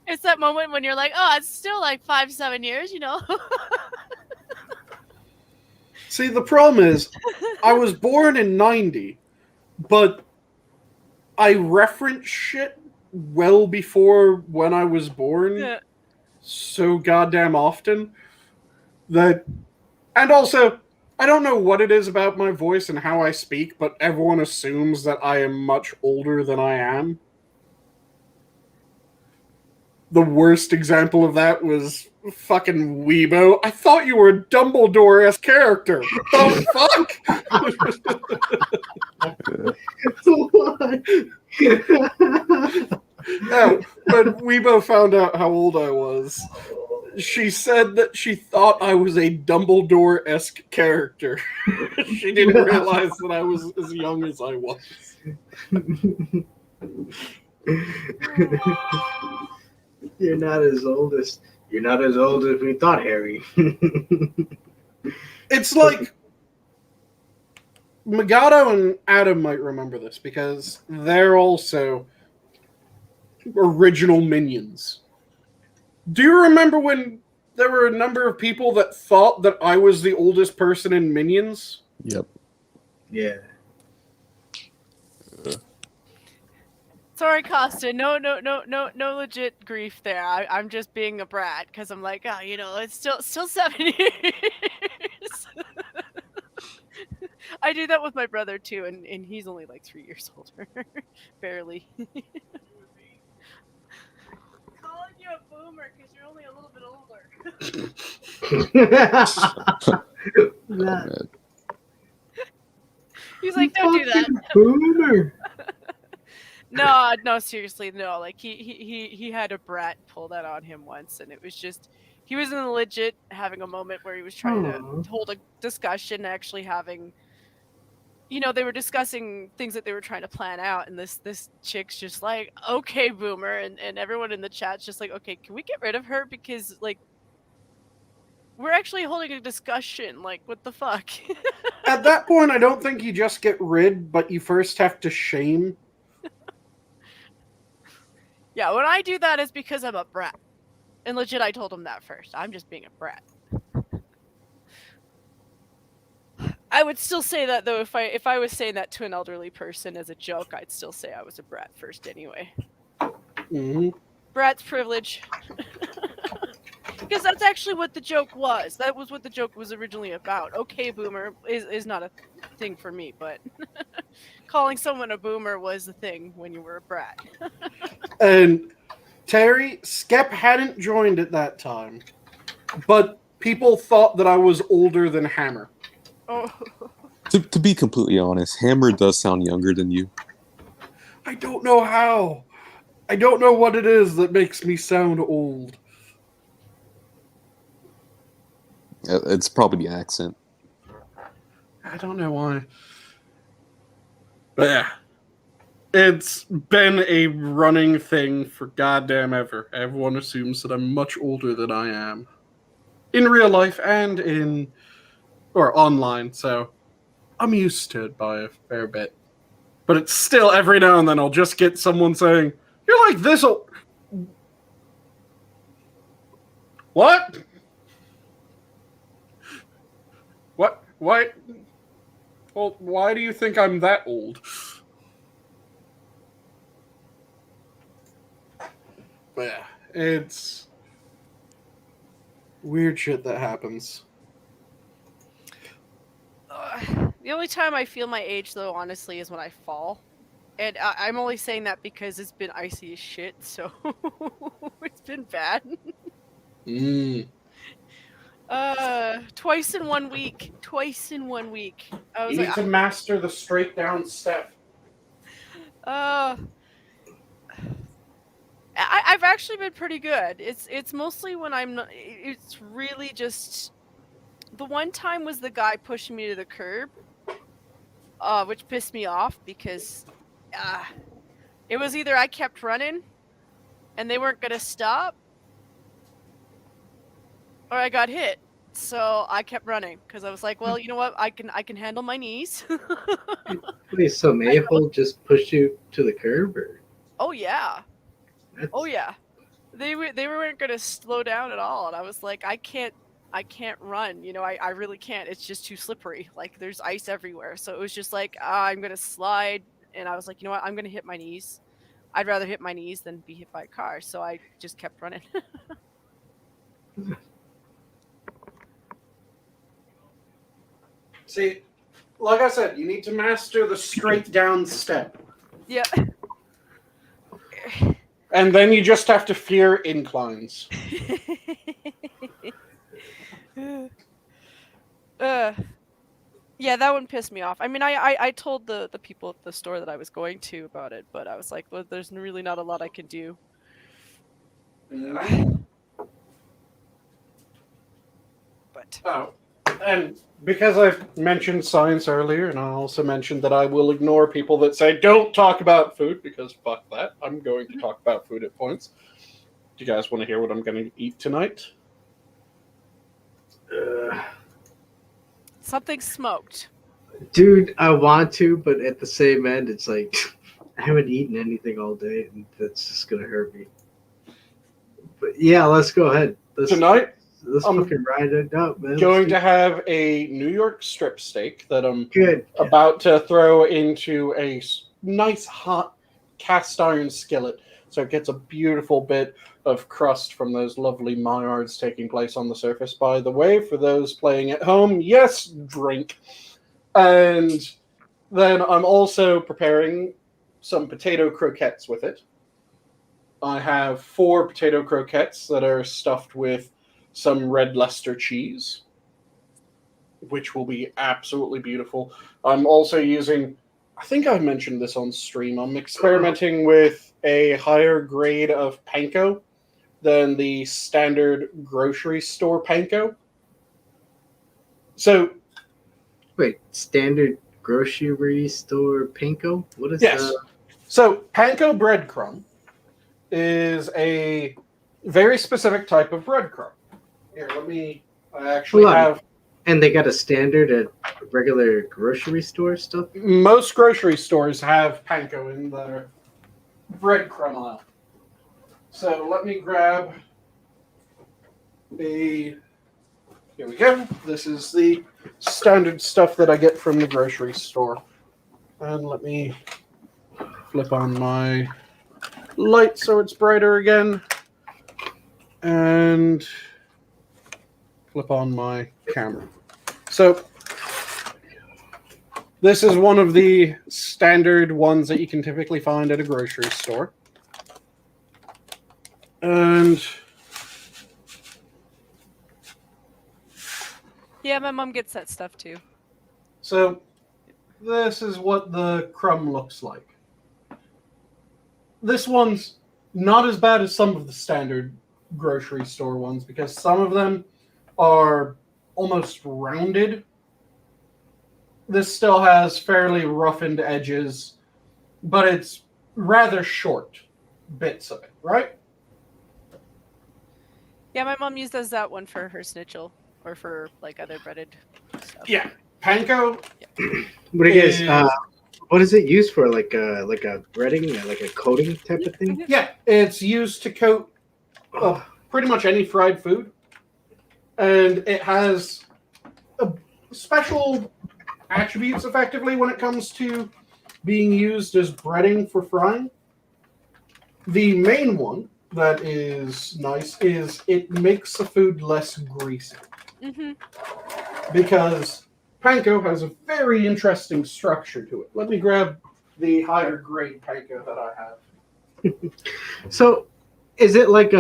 It's that moment when you're like, oh, it's still like 5-7 years, you know. See, the problem is, I was born in 90, but I reference shit well before when I was born. Yeah. So goddamn often that, and also I don't know what it is about my voice and how I speak, but everyone assumes that I am much older than I am. The worst example of that was fucking Weibo. I thought you were a Dumbledore-esque character. The fuck? Yeah, when Weibo found out how old I was, she said that she thought I was a Dumbledore-esque character. She didn't realize that I was as young as I was. You're not as old as we thought, Harry. It's like Megato and Adam might remember this because they're also original minions. Do you remember when there were a number of people that thought that I was the oldest person in Minions? Yep. Yeah. Sorry, Costa. No legit grief there. I'm just being a brat because I'm like, oh, it's still 7 years. I do that with my brother too, and he's only like 3 years older, barely. Calling you a boomer because you're only a little bit older. He's like, don't do that. Boomer. No, seriously, no. Like he had a brat pull that on him once, and it was just he was in legit having a moment where he was trying to hold a discussion, actually having. They were discussing things that they were trying to plan out, and this chick's just like, okay, boomer, and everyone in the chat's just like, okay, can we get rid of her because like we're actually holding a discussion, like what the fuck? At that point, I don't think you just get rid, but you first have to shame. Yeah, when I do that, it's because I'm a brat, and legit, I told him that first. I'm just being a brat. I would still say that though. If I was saying that to an elderly person as a joke, I'd still say I was a brat first anyway. Mm-hmm. Brat's privilege. Because that's actually what the joke was. That was what the joke was originally about. Okay, boomer is not a thing for me, but calling someone a boomer was the thing when you were a brat. And Terry, Skep hadn't joined at that time, but people thought that I was older than Hammer. Oh. To be completely honest, Hammer does sound younger than you. I don't know how. I don't know what it is that makes me sound old. It's probably the accent. I don't know why. But yeah. It's been a running thing for goddamn ever. Everyone assumes that I'm much older than I am. In real life and online, so I'm used to it by a fair bit. But it's still, every now and then I'll just get someone saying, "You're like this old." What? What? Why? Well, why do you think I'm that old? But yeah, it's weird shit that happens. The only time I feel my age, though, honestly, is when I fall. And I'm only saying that because it's been icy as shit, so it's been bad. Twice in 1 week. Twice in 1 week. I was You need to master the straight down step. I've actually been pretty good. It's mostly when I'm not. It's really just the one time was the guy pushing me to the curb, which pissed me off because it was either I kept running and they weren't gonna stop, or I got hit. So I kept running because I was like, well, you know what? I can handle my knees. Wait, so Mayapole just pushed you to the curb, or? Oh yeah. Oh yeah, they weren't gonna slow down at all, and I was like, I can't run. I really can't. It's just too slippery. Like there's ice everywhere, so it was just like I'm gonna slide, and I was like, you know what? I'm gonna hit my knees. I'd rather hit my knees than be hit by a car, so I just kept running. See, like I said, you need to master the straight down step. Yeah. And then you just have to fear inclines. Yeah, that one pissed me off. I mean, I told the people at the store that I was going to about it, but I was like, well, there's really not a lot I can do. But oh, and because I've mentioned science earlier, and I also mentioned that I will ignore people that say don't talk about food, because fuck that. I'm going to talk about food at points. Do you guys want to hear what I'm going to eat tonight? something smoked. Dude, I want to, but at the same end, it's like I haven't eaten anything all day, and that's just gonna hurt me. But yeah, let's go ahead. Tonight, Let's fucking ride it up, man. Going to have a New York strip steak that I'm Good. about to throw into a nice hot cast iron skillet, so it gets a beautiful bit of crust from those lovely Maillards taking place on the surface. By the way, for those playing at home, yes, drink. And then I'm also preparing some potato croquettes with it. I have 4 potato croquettes that are stuffed with some red Leicester cheese, which will be absolutely beautiful. I'm also using, I think I mentioned this on stream, I'm experimenting with a higher grade of Panko than the standard grocery store Panko. So, wait, standard grocery store Panko? What is yes. that? So, Panko breadcrumb is a very specific type of breadcrumb. Here, I actually have... And they got a standard at regular grocery store stuff? Most grocery stores have Panko in their breadcrumb aisle. So let me grab here we go. This is the standard stuff that I get from the grocery store. And let me flip on my light so it's brighter again. And flip on my camera. So this is one of the standard ones that you can typically find at a grocery store. And Yeah, my mom gets that stuff too. so this is what the crumb looks like. This one's not as bad as some of the standard grocery store ones because some of them are almost rounded. This still has fairly roughened edges, but it's rather short bits of it, right? Yeah, my mom uses that one for her schnitzel or for like other breaded stuff. Yeah, Panko. Yeah. What do you guys? What is it used for? Like a breading, like a coating type of thing? Yeah, it's used to coat pretty much any fried food, and it has special attributes effectively when it comes to being used as breading for frying. The main one that is nice is it makes the food less greasy. Mm-hmm. Because Panko has a very interesting structure to it. Let me grab the higher grade Panko that I have. So, is it like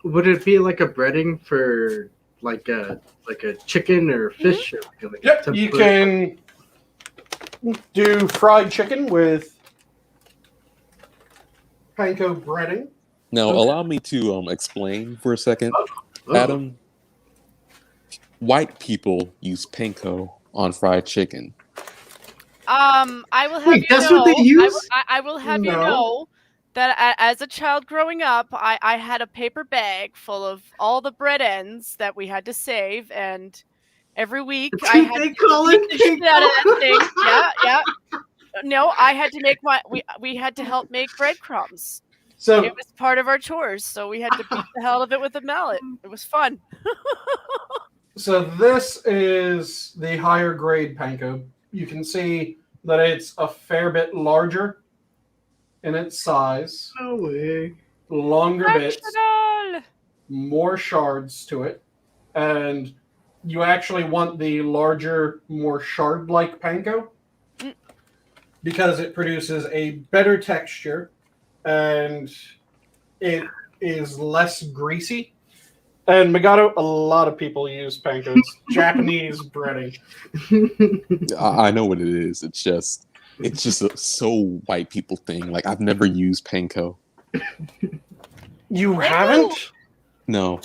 would it be like a breading for like a chicken or fish? Mm-hmm. Or like yep, you can do fried chicken with Panko breading. Now, Okay. allow me to explain for a second. Oh. Adam, white people use panko on fried chicken. I will have Wait, you that's know. what they use? I will have you No. know that as a child growing up, I had a paper bag full of all the bread ends that we had to save, and every week I had They to call beat it the shit out of that thing. panko. Yeah. No, I had to make we had to help make breadcrumbs. So It was part of our chores, so we had to beat the hell of it with a mallet. It was fun. So this is the higher grade Panko. You can see that it's a fair bit larger in its size, No way. longer bits, National! more shards to it, and you actually want the larger, more shard-like panko because it produces a better texture and it is less greasy. And Megato, a lot of people use panko. It's Japanese breading. I know what it is. It's just a so white people thing. Like, I've never used panko. You haven't? No.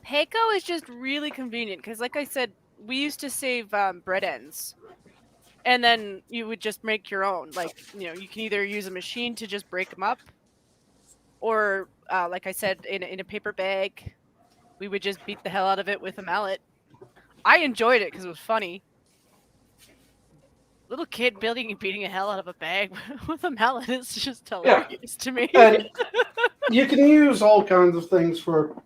Panko is just really convenient because, like I said, we used to save bread ends, and then you would just make your own. Like, you know, you can either use a machine to just break them up, or like I said, in a paper bag, we would just beat the hell out of it with a mallet. I enjoyed it because it was funny. Little kid beating a hell out of a bag with a mallet is just hilarious to me. And you can use all kinds of things for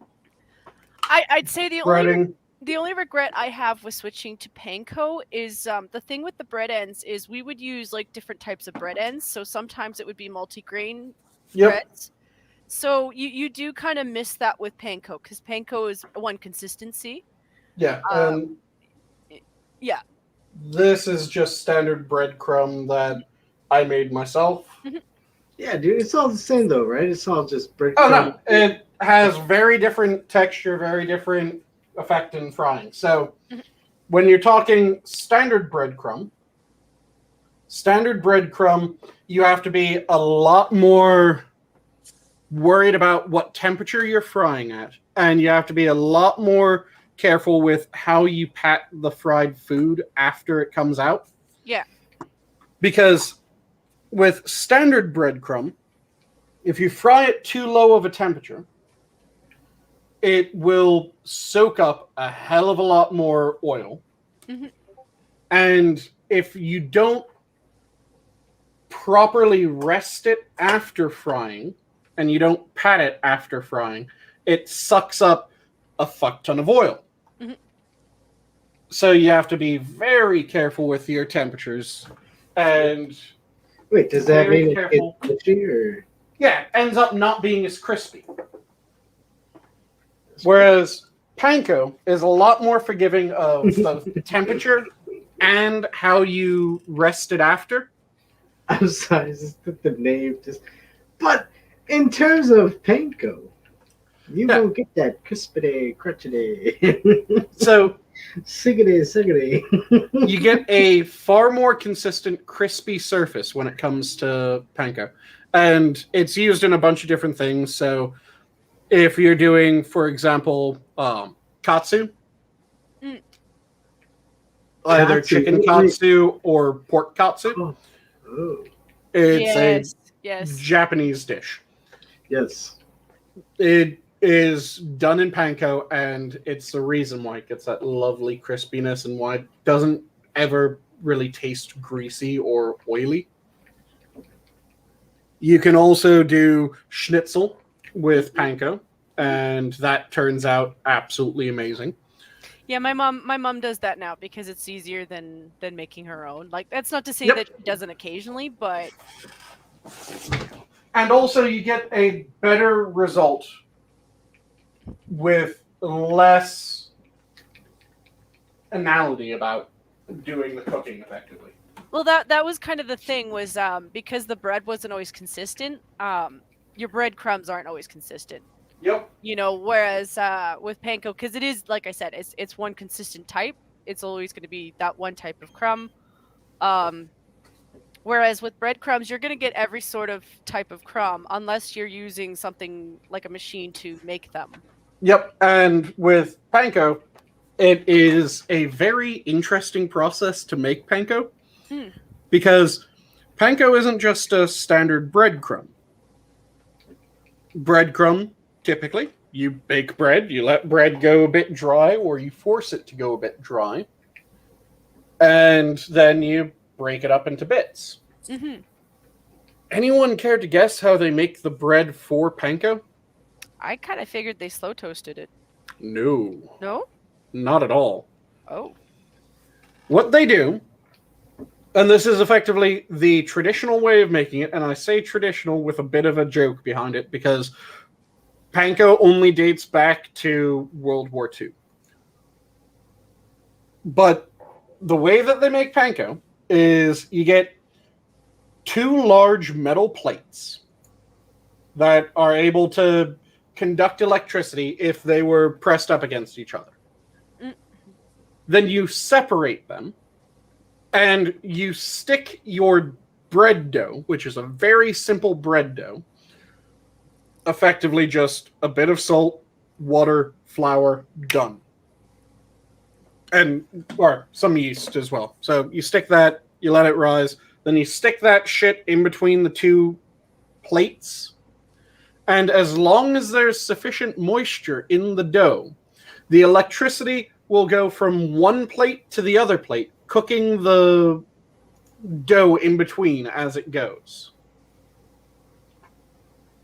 I'd say the only regret I have with switching to panko is the thing with the bread ends is we would use like different types of bread ends. So sometimes it would be multi-grain breads. So you do kind of miss that with panko because panko is one consistency. Yeah. Yeah. This is just standard breadcrumb that I made myself. Yeah, dude, it's all the same though, right? It's all just breadcrumb. Oh no, it has very different texture, very different effect in frying. So when you're talking standard breadcrumb, you have to be a lot more worried about what temperature you're frying at, and you have to be a lot more careful with how you pat the fried food after it comes out. Yeah. Because with standard breadcrumb, if you fry it too low of a temperature, it will soak up a hell of a lot more oil. And if you don't properly rest it after frying, and you don't pat it after frying, it sucks up a fuck ton of oil. So you have to be very careful with your temperatures. And wait, does that mean it's crispy or? Yeah, it ends up not being as crispy. Whereas panko is a lot more forgiving of the temperature and how you rest it after. I'm sorry, just the name just. But in terms of panko, you won't get that crispity, crutchity. So, siggity. You get a far more consistent, crispy surface when it comes to panko. And it's used in a bunch of different things. So, if you're doing, for example, katsu, either chicken katsu or pork katsu, it's a Japanese dish. Yes. It is done in panko, and it's the reason why it gets that lovely crispiness and why it doesn't ever really taste greasy or oily. You can also do schnitzel with panko, and that turns out absolutely amazing. Yeah, my mom does that now because it's easier than making her own. Like, that's not to say that she doesn't occasionally, but... And also you get a better result with less anality about doing the cooking effectively. Well, that was kind of the thing was because the bread wasn't always consistent, your breadcrumbs aren't always consistent. Yep. You know, whereas with panko, because it is, like I said, it's one consistent type. It's always going to be that one type of crumb. Whereas with breadcrumbs, you're going to get every sort of type of crumb unless you're using something like a machine to make them. Yep. And with panko, it is a very interesting process to make panko because panko isn't just a standard breadcrumb. Breadcrumb, typically, you bake bread, you let bread go a bit dry, or you force it to go a bit dry, and then you break it up into bits. Anyone care to guess how they make the bread for panko? I kind of figured they slow toasted it. No. No? Not at all. Oh. What they do, and this is effectively the traditional way of making it, and I say traditional with a bit of a joke behind it because panko only dates back to World War II. But the way that they make panko is you get 2 large metal plates that are able to conduct electricity if they were pressed up against each other. Then you separate them, and you stick your bread dough, which is a very simple bread dough, effectively just a bit of salt, water, flour, done. Or some yeast as well. So you stick that, you let it rise, then you stick that shit in between the 2 plates, and as long as there's sufficient moisture in the dough, the electricity will go from one plate to the other plate, cooking the dough in between as it goes.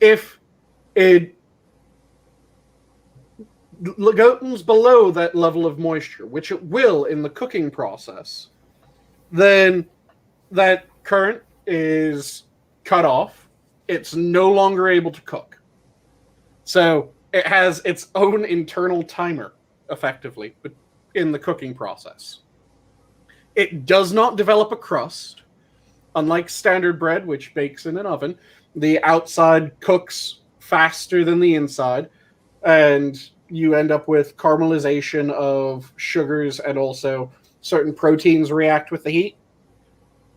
If it goes below that level of moisture, which it will in the cooking process, then that current is cut off. It's no longer able to cook. So it has its own internal timer, effectively, in the cooking process. It does not develop a crust. Unlike standard bread, which bakes in an oven, the outside cooks faster than the inside, and you end up with caramelization of sugars, and also certain proteins react with the heat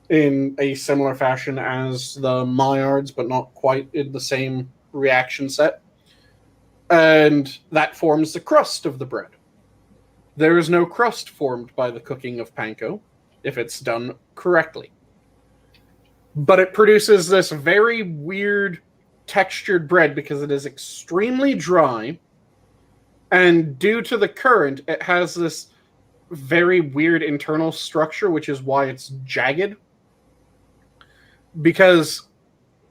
in a similar fashion as the Maillards, but not quite in the same reaction set. And that forms the crust of the bread. There is no crust formed by the cooking of panko, if it's done correctly. But it produces this very weird textured bread because it is extremely dry, and due to the current, it has this very weird internal structure, which is why it's jagged. Because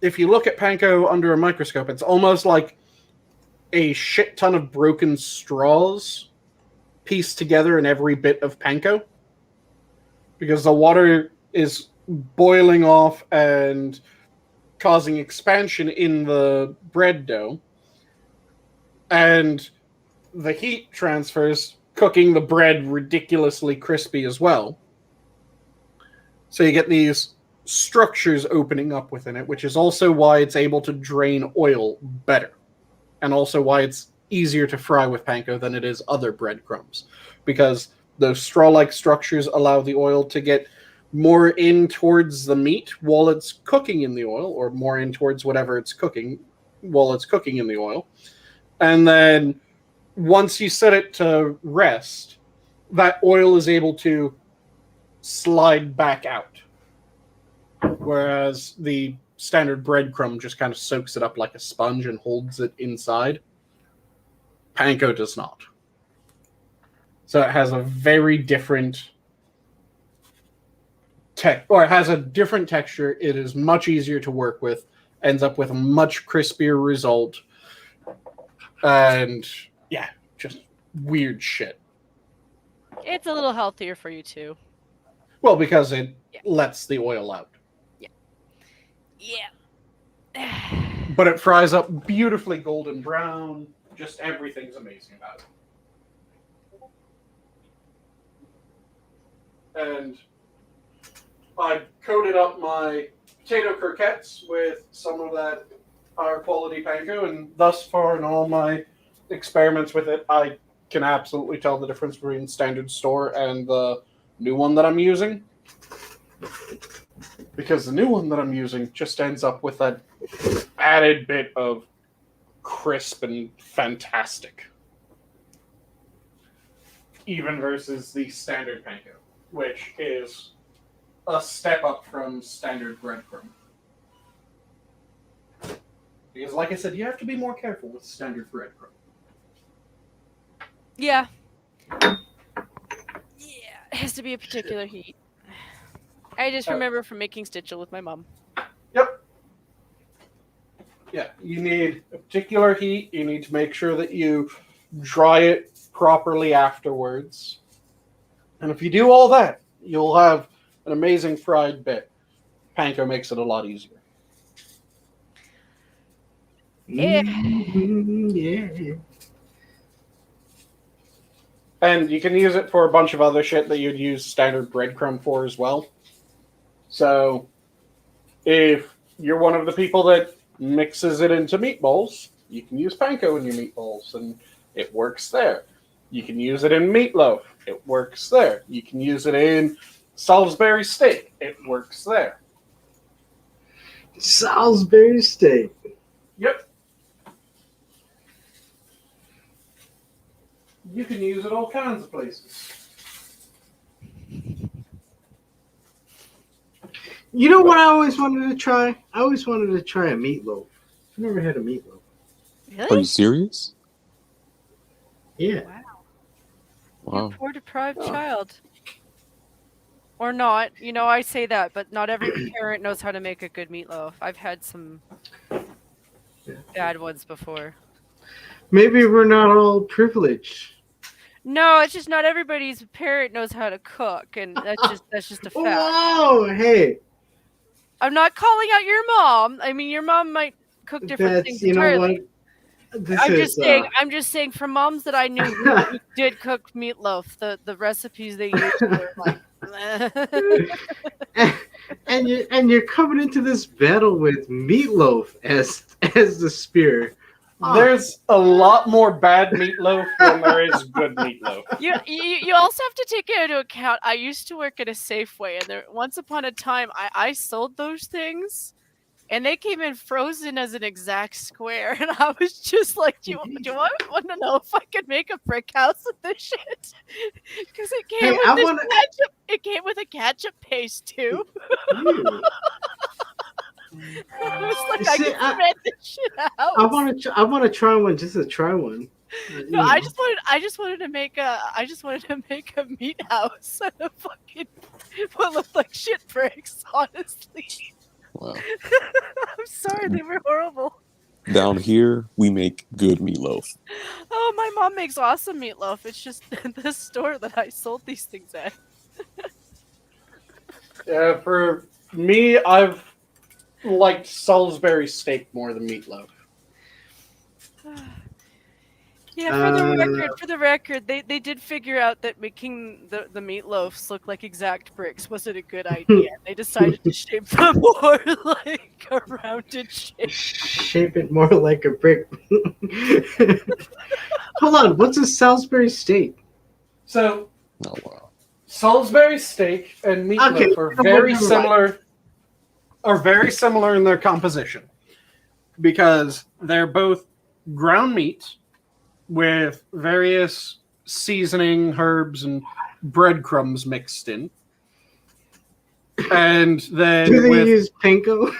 if you look at panko under a microscope, it's almost like a shit ton of broken straws pieced together in every bit of panko. Because the water is boiling off and causing expansion in the bread dough. And the heat transfers, cooking the bread ridiculously crispy as well. So you get these structures opening up within it, which is also why it's able to drain oil better. And also why it's easier to fry with panko than it is other breadcrumbs. Because those straw-like structures allow the oil to get more in towards the meat while it's cooking in the oil, or more in towards whatever it's cooking while it's cooking in the oil. And then once you set it to rest, that oil is able to slide back out. Whereas the standard breadcrumb just kind of soaks it up like a sponge and holds it inside. Panko does not. So it has a very different it has a different texture. It is much easier to work with. Ends up with a much crispier result. And yeah, just weird shit. It's a little healthier for you too. Well, because it lets the oil out. Yeah. But it fries up beautifully golden brown. Just everything's amazing about it. And I coated up my potato croquettes with some of that higher quality panko, and thus far in all my experiments with it, I can absolutely tell the difference between standard store and the new one that I'm using. Because the new one that I'm using just ends up with that added bit of crisp and fantastic. Even versus the standard panko, which is a step up from standard breadcrumb. Because like I said, you have to be more careful with standard breadcrumb. Yeah. Yeah, it has to be a particular heat. I just remember from making Stitchel with my mom. Yep. Yeah, you need a particular heat. You need to make sure that you dry it properly afterwards. And if you do all that, you'll have an amazing fried bit. Panko makes it a lot easier. Yeah. And you can use it for a bunch of other shit that you'd use standard breadcrumb for as well. So, if you're one of the people that mixes it into meatballs, you can use panko in your meatballs, and it works there. You can use it in meatloaf. It works there. You can use it in Salisbury steak. It works there. Salisbury steak. Yep. You can use it all kinds of places. You know what I always wanted to try? I always wanted to try a meatloaf. I've never had a meatloaf. Are you Really? serious? Yeah. Wow. You poor deprived child. Or not. You know, I say that, but not every parent knows how to make a good meatloaf. I've had some bad ones before. Maybe we're not all privileged. No, it's just not everybody's parent knows how to cook, and that's just a fact. Whoa, hey. I'm not calling out your mom. I mean, your mom might cook different things entirely. I'm just saying, for moms that I knew who did cook meatloaf, the recipes they used were like. and you're coming into this battle with meatloaf as the spear. There's a lot more bad meatloaf than there is good meatloaf. You also have to take into account, I used to work at a Safeway, and once upon a time I sold those things, and they came in frozen as an exact square, and I was just like, do you want to know if I could make a brick house with this shit? Because it came ketchup. It came with a ketchup paste too. I was like, I can spread this shit out. I want to try one just to try one. No, I just wanted to make a meat house out of fucking what looked like shit bricks, honestly. Wow. I'm sorry, they were horrible. Down here, we make good meatloaf. Oh, my mom makes awesome meatloaf. It's just the store that I sold these things at. Yeah, for me, I've liked Salisbury steak more than meatloaf. Yeah, for the record, they did figure out that making the meatloafs look like exact bricks wasn't a good idea. They decided to shape them more like a rounded shape. Shape it more like a brick. Hold on, what's a Salisbury steak? So, Oh wow. Salisbury steak and meatloaf are very similar in their composition because they're both ground meat with various seasoning, herbs, and breadcrumbs mixed in. And then do they use panko?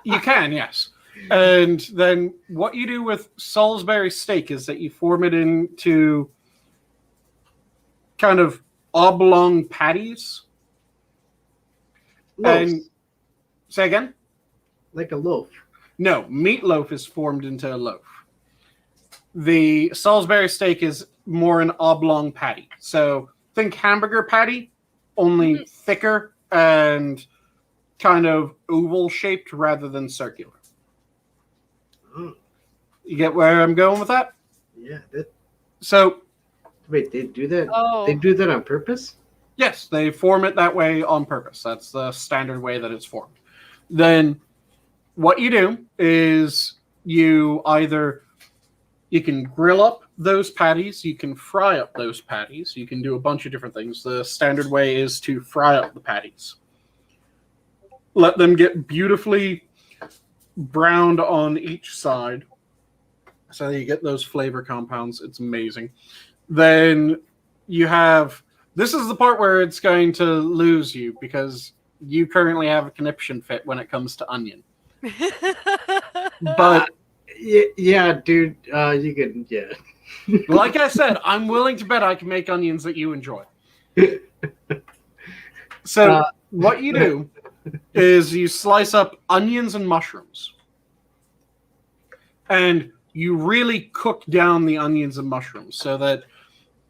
You can, yes. And then what you do with Salisbury steak is that you form it into kind of oblong patties. Loaves. And say again? Like a loaf. No, meatloaf is formed into a loaf. The Salisbury steak is more an oblong patty. So think hamburger patty, only thicker and kind of oval shaped rather than circular. Oh. You get where I'm going with that? Yeah. So Wait, they do that? Oh. They do that on purpose? yes, they form it that way on purpose. That's the standard way that it's formed. Then what you do is you can grill up those patties, you can fry up those patties, you can do a bunch of different things. The standard way is to fry up the patties. Let them get beautifully browned on each side so you get those flavor compounds. It's amazing. Then you have... This is the part where it's going to lose you because you currently have a conniption fit when it comes to onion. But yeah, dude, you can, yeah. like I said, I'm willing to bet I can make onions that you enjoy. So what you do is you slice up onions and mushrooms. And you really cook down the onions and mushrooms so that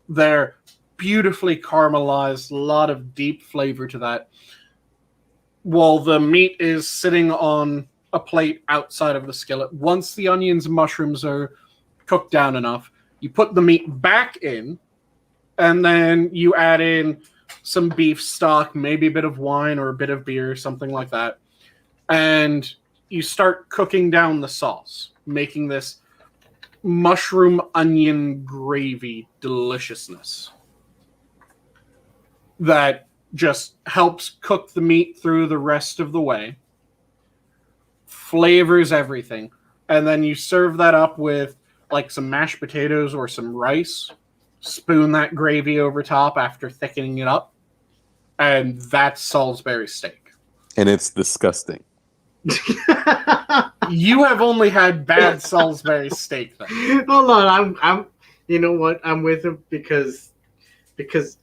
they're beautifully caramelized, a lot of deep flavor to that, while the meat is sitting on a plate outside of the skillet. Once the onions and mushrooms are cooked down enough, You put the meat back in, and then you add in some beef stock, maybe a bit of wine or a bit of beer, something like that. And you start cooking down the sauce, making this mushroom onion gravy deliciousness that just helps cook the meat through the rest of the way, flavors everything, and then you serve that up with like some mashed potatoes or some rice, spoon that gravy over top after thickening it up, and that's Salisbury steak. And it's disgusting. You have only had bad Salisbury steak then. Hold on, I'm. You know what? I'm with him because the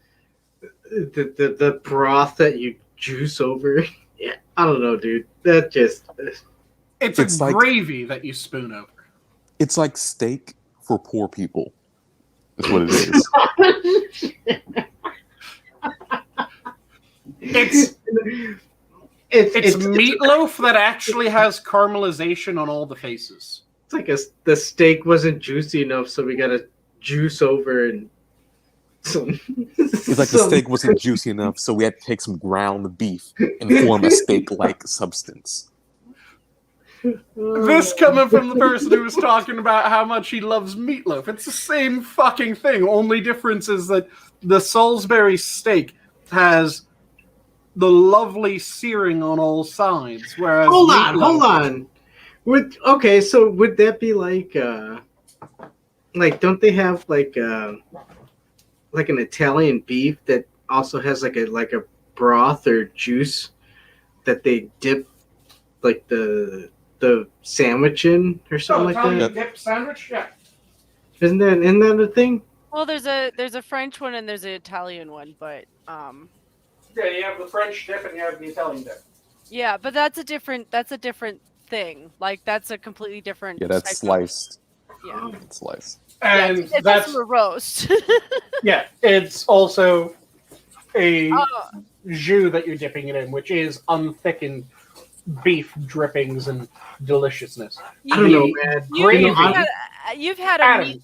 broth that you juice over. Yeah, I don't know, dude. That just. It's like gravy that you spoon over. It's like steak for poor people. That's what it is. It's meatloaf that actually has caramelization on all the faces. It's like the steak wasn't juicy enough, so we gotta juice over and some. It's like the steak wasn't juicy enough, so we had to take some ground beef and form a steak-like substance. This coming from the person who was talking about how much he loves meatloaf. It's the same fucking thing. Only difference is that the Salisbury steak has the lovely searing on all sides, whereas hold on. So would that be like don't they have like an Italian beef that also has like a broth or juice that they dip like the sandwich in or something like that? Dip sandwich, yeah. Isn't that a thing? Well, there's a French one and there's an Italian one, but Yeah, you have the French dip and you have the Italian dip. yeah, but that's a different thing. Like that's a completely different. Yeah, that's sliced. Yeah, It's sliced. And it's that's also a roast. yeah. It's also a jus that you're dipping it in, which is unthickened beef drippings and deliciousness. I don't know, man. You've had Adam,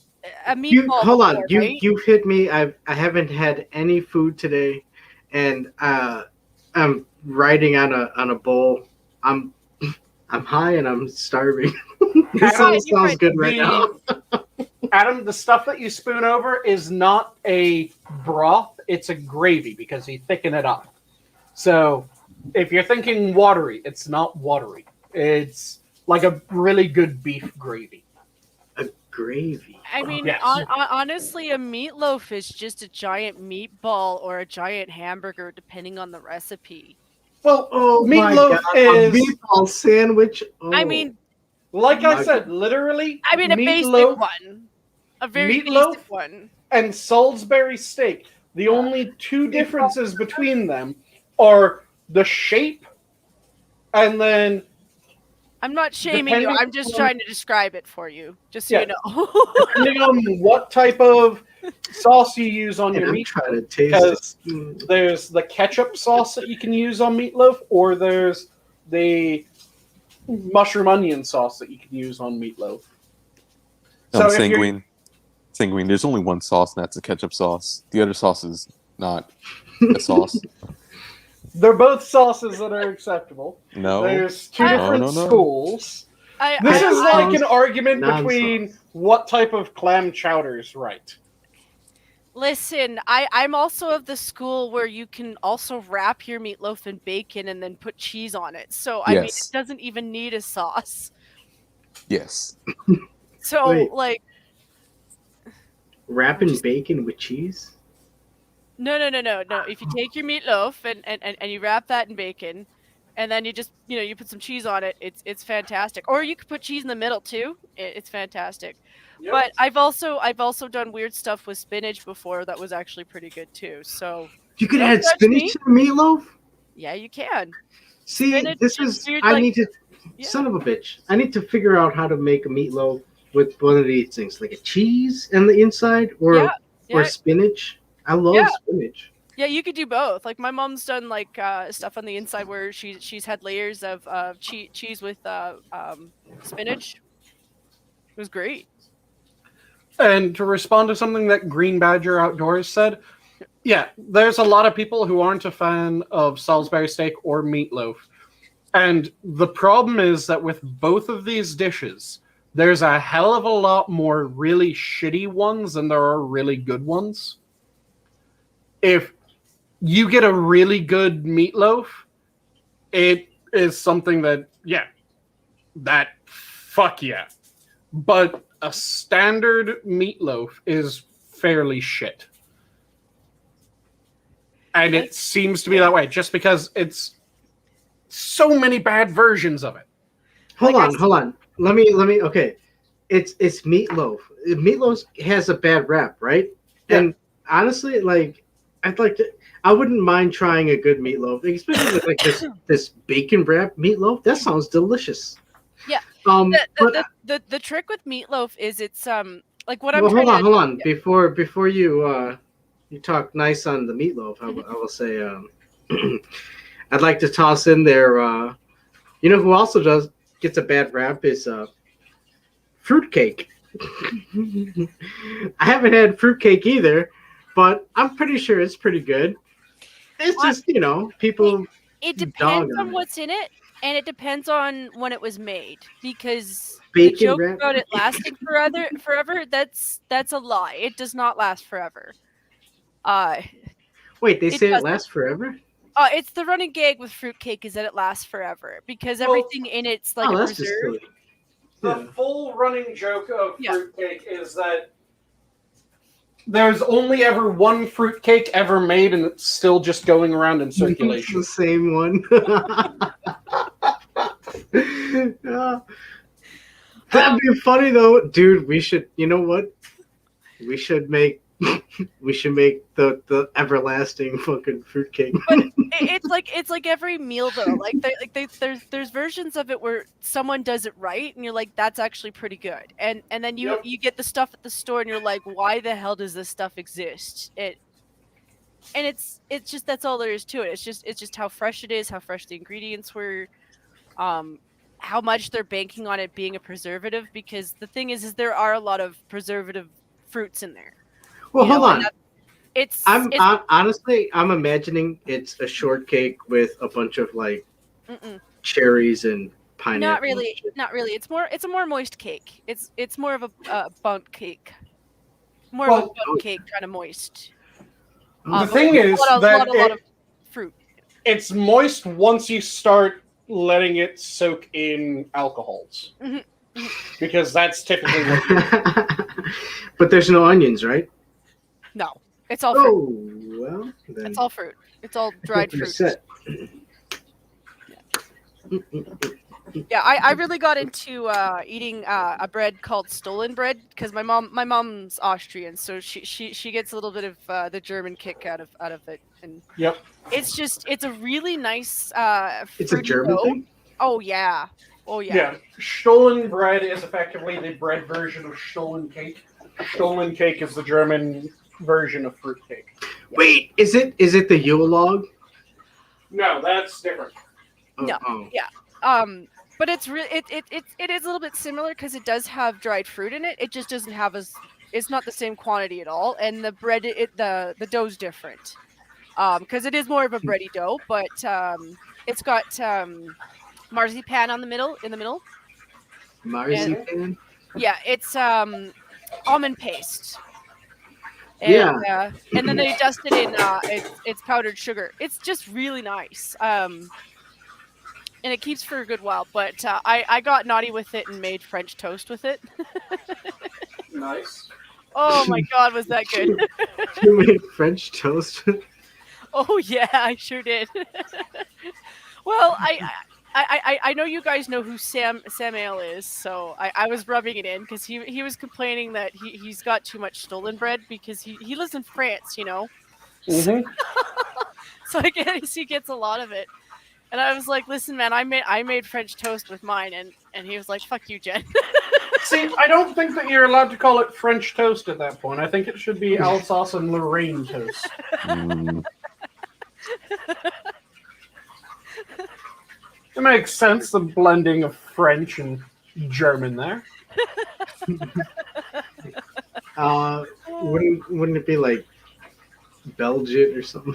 a meatball. Hold on, before, right? you've hit me. I haven't had any food today, and I'm riding on a bowl. I'm high and I'm starving. This all sounds good right now. Adam, the stuff that you spoon over is not a broth; it's a gravy because you thicken it up. So, if you're thinking watery, it's not watery. It's like a really good beef gravy. A gravy. I mean, Yes. honestly, a meatloaf is just a giant meatball or a giant hamburger, depending on the recipe. Well, Meatloaf is a meatball sandwich. Oh. I mean, like I said, literally. a basic one, a very meatloaf basic one, and Salisbury steak. The only two differences between them are the shape, and then. I'm not shaming you. I'm just trying to describe it for you, just so you know. Depending on what type of sauce you use on your meatloaf, because there's the ketchup sauce that you can use on meatloaf, or there's the mushroom onion sauce that you can use on meatloaf. So Sanguine. There's only one sauce, and that's the ketchup sauce. The other sauce is not a sauce. They're both sauces that are acceptable. No. There's two different schools. This is like an argument between what type of clam chowder is right. Listen, I'm also of the school where you can also wrap your meatloaf in bacon and then put cheese on it. So, I mean, it doesn't even need a sauce. Yes. So, wait. Wrapping bacon with cheese? No. If you take your meatloaf and you wrap that in bacon, and then you just you put some cheese on it, it's fantastic. Or you could put cheese in the middle too. It's fantastic. Yep. But I've also done weird stuff with spinach before that was actually pretty good too. So you could add spinach to the meatloaf? Yeah, you can. See, spinach need to son of a bitch. I need to figure out how to make a meatloaf with one of these things, like a cheese on the inside or spinach. I love spinach. Yeah, you could do both. Like my mom's done like stuff on the inside where she's had layers of cheese with spinach. It was great. And to respond to something that Green Badger Outdoors said, yeah, there's a lot of people who aren't a fan of Salisbury steak or meatloaf. And the problem is that with both of these dishes, there's a hell of a lot more really shitty ones than there are really good ones. If you get a really good meatloaf, it is something that, fuck yeah. But a standard meatloaf is fairly shit. And it seems to be that way just because it's so many bad versions of it. Hold on. Let me. Okay, it's meatloaf. Meatloaf has a bad rap, right? Yeah. And honestly, like, I wouldn't mind trying a good meatloaf, especially with like this bacon wrap meatloaf. That sounds delicious. Yeah. The trick with meatloaf is it's like what I'm. Well, hold on. Yeah. Before you talk nice on the meatloaf, I will say I'd like to toss in there. You know who also gets a bad rap is fruitcake. I haven't had fruitcake either, but I'm pretty sure it's pretty good. It's just, people. It depends on what's in it, and it depends on when it was made. Because the joke about it lasting forever, that's a lie. It does not last forever. Wait, they say it lasts forever? It's the running gag with fruitcake is that it lasts forever because everything in it's like a preserve. The full running joke of fruitcake is that there's only ever one fruitcake ever made, and it's still just going around in circulation. It's the same one. That'd be funny though, dude. We should. You know what? We should make the everlasting fucking fruitcake. But it's like every meal though. There's versions of it where someone does it right, and you're like, that's actually pretty good. And then you get the stuff at the store, and you're like, why the hell does this stuff exist? It's just that's all there is to it. It's just how fresh it is, how fresh the ingredients were, how much they're banking on it being a preservative. Because the thing is there are a lot of preservative fruits in there. Well, hold on. Honestly, I'm imagining it's a shortcake with a bunch of like cherries and pineapple. Not really. It's a more moist cake. It's more of a bundt cake. More of a bundt cake, kind of moist. The thing is that a lot of fruit. It's moist once you start letting it soak in alcohols, because that's typically what. But there's no onions, right? No, it's all fruit. Oh, well, then. It's all fruit. It's all dried fruit. Yeah, I really got into eating a bread called Stollen bread because my mom's Austrian, so she gets a little bit of the German kick out of it, and it's a really nice. It's a German thing. Oh yeah. Yeah, Stollen bread is effectively the bread version of Stollen cake. Stollen cake is the German version of fruit cake. Wait, is it the Yule log? No, that's different. But it's it is a little bit similar because it does have dried fruit in it. It just doesn't have it's not the same quantity at all, and the bread the dough's different. Because it is more of a bready dough, but it's got marzipan in the middle. Marzipan? Yeah, it's almond paste. And, and then they dust it in it's powdered sugar. It's just really nice. And it keeps for a good while. But I got naughty with it and made French toast with it. Nice. Oh my God, was that good? You made French toast? Oh yeah, I sure did. Well, I know you guys know who Samuel is, so I was rubbing it in because he was complaining that he's got too much Stollen bread because he lives in France, you know. Mm-hmm. So I guess he gets a lot of it. And I was like, listen, man, I made French toast with mine, and he was like, fuck you, Jen. See, I don't think that you're allowed to call it French toast at that point. I think it should be Alsace and Lorraine toast. It makes sense, the blending of French and German there. Wouldn't it be like Belgian or something?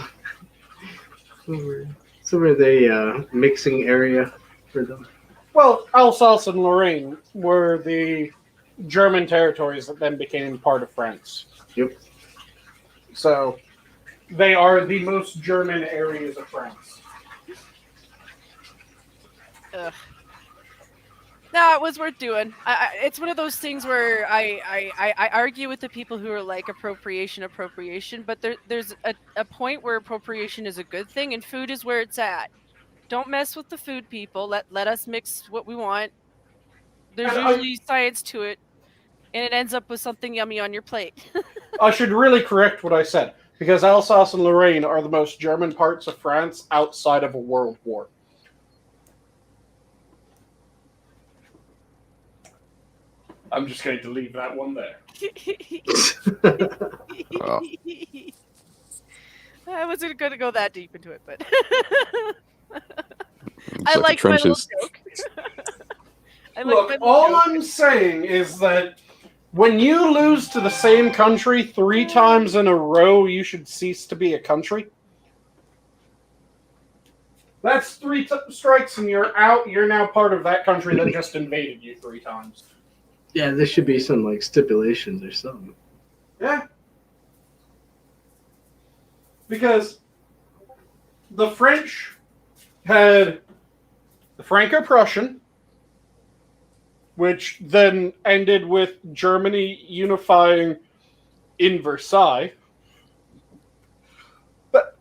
Somewhere they mixing area for them. Well, Alsace and Lorraine were the German territories that then became part of France. Yep. So they are the most German areas of France. Ugh. No, it was worth doing. It's one of those things where I argue with the people who are like appropriation, but there's a point where appropriation is a good thing, and food is where it's at. Don't mess with the food, people. Let us mix what we want. There's usually science to it, and it ends up with something yummy on your plate. I should really correct what I said, because Alsace and Lorraine are the most German parts of France outside of a world war. I'm just going to leave that one there. Oh. I wasn't going to go that deep into it, but I like my little joke. Look, all I'm saying is that when you lose to the same country 3 times in a row, you should cease to be a country. That's 3 strikes and you're out. You're now part of that country that just invaded you 3 times. Yeah, there should be some like stipulations or something. Yeah. Because the French had the Franco-Prussian, which then ended with Germany unifying in Versailles. But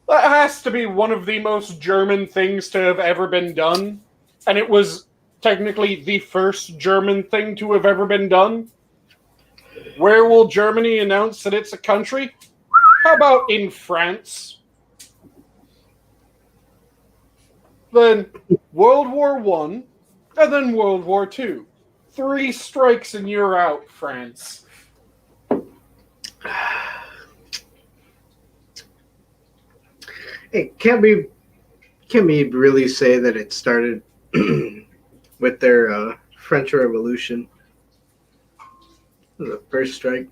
that has to be one of the most German things to have ever been done. And it was technically the first German thing to have ever been done. Where will Germany announce that it's a country? How about in France? Then World War I, and then World War II. 3 strikes and you're out, France. Hey, can we really say that it started with their French Revolution? The first strike.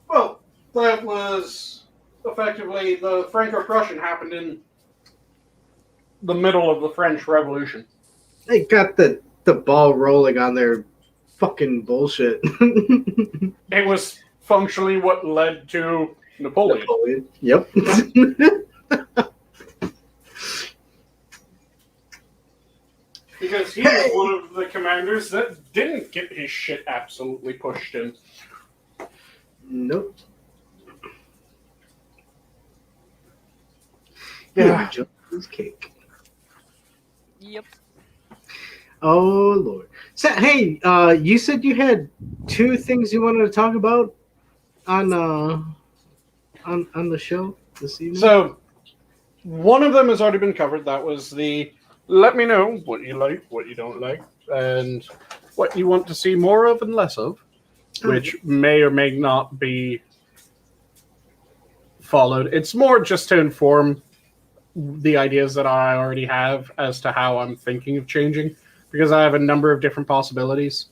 Well, that was effectively the Franco-Prussian happened in the middle of the French Revolution. They got the ball rolling on their fucking bullshit. It was functionally what led to Napoleon. Yep. Because he was one of the commanders that didn't get his shit absolutely pushed in. Nope. Yeah. His cake. Yep. Oh Lord. So hey, you said you had 2 things you wanted to talk about on the show this evening. So one of them has already been covered. That was the let me know what you like, what you don't like, and what you want to see more of and less of, which may or may not be followed. It's more just to inform the ideas that I already have as to how I'm thinking of changing, because I have a number of different possibilities.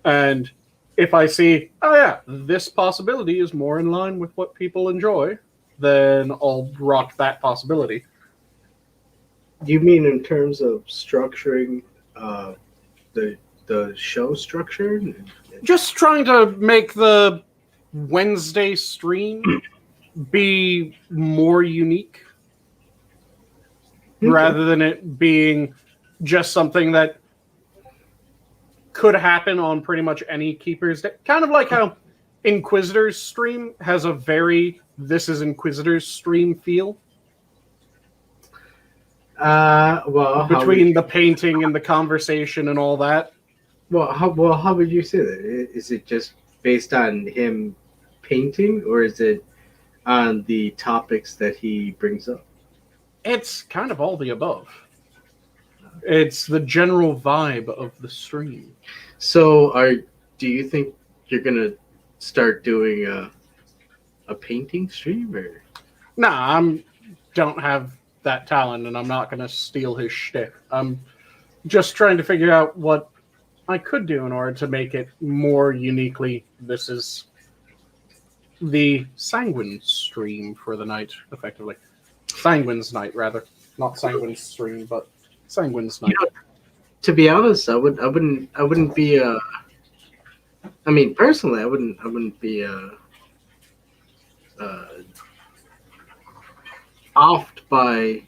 And if I see, oh yeah, this possibility is more in line with what people enjoy, then I'll rock that possibility. You mean in terms of structuring the show structure? Just trying to make the Wednesday stream be more unique, rather than it being just something that could happen on pretty much any Keeper's Day. Kind of like how Inquisitor's stream has a very This is Inquisitor's stream feel. Well, between the painting and the conversation and all that. How would you say that? Is it just based on him painting, or is it on the topics that he brings up? It's kind of all the above. It's the general vibe of the stream. So, do you think you're gonna start doing a painting stream, or? Nah, don't have that talent, and I'm not gonna steal his shtick. I'm just trying to figure out what I could do in order to make it more uniquely. This is the Sanguine stream for the night, effectively. Sanguine's night, rather. Not Sanguine's stream, but Sanguine's night. You know, to be honest, I wouldn't be. I mean, personally, I wouldn't be offed by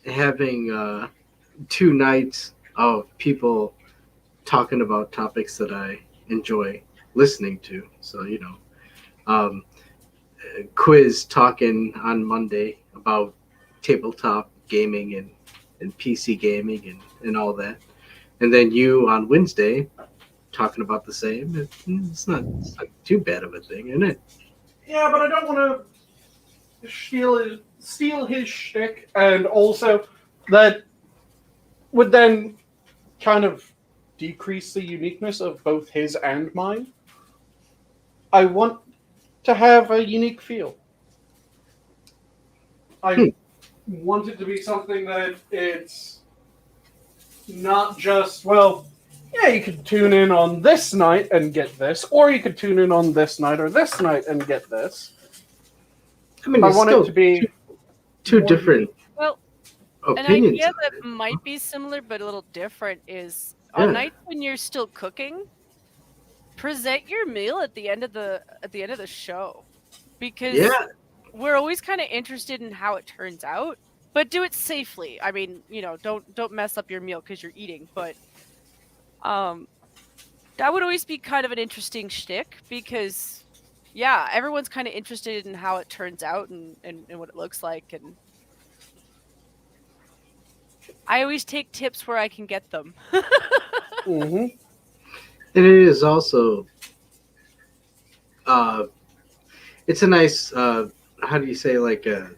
having 2 nights of people talking about topics that I enjoy listening to. So, quiz talking on Monday about tabletop gaming and PC gaming and all that. And then you on Wednesday talking about the same. It's not too bad of a thing, isn't it? Yeah, but I don't want to steal his shtick, and also that would then kind of decrease the uniqueness of both his and mine. I want to have a unique feel. I want it to be something that it's not just, well, yeah, you could tune in on this night and get this, or you could tune in on this night or this night and get this. I mean, I want it to be two different opinions. An idea that might be similar but a little different is on nights when you're still cooking, present your meal at the end of the show, because we're always kind of interested in how it turns out, but do it safely. I mean, don't mess up your meal because you're eating, but that would always be kind of an interesting shtick, because everyone's kind of interested in how it turns out and what it looks like, and I always take tips where I can get them. Mm-hmm. And it is also it's a nice how do you say, like a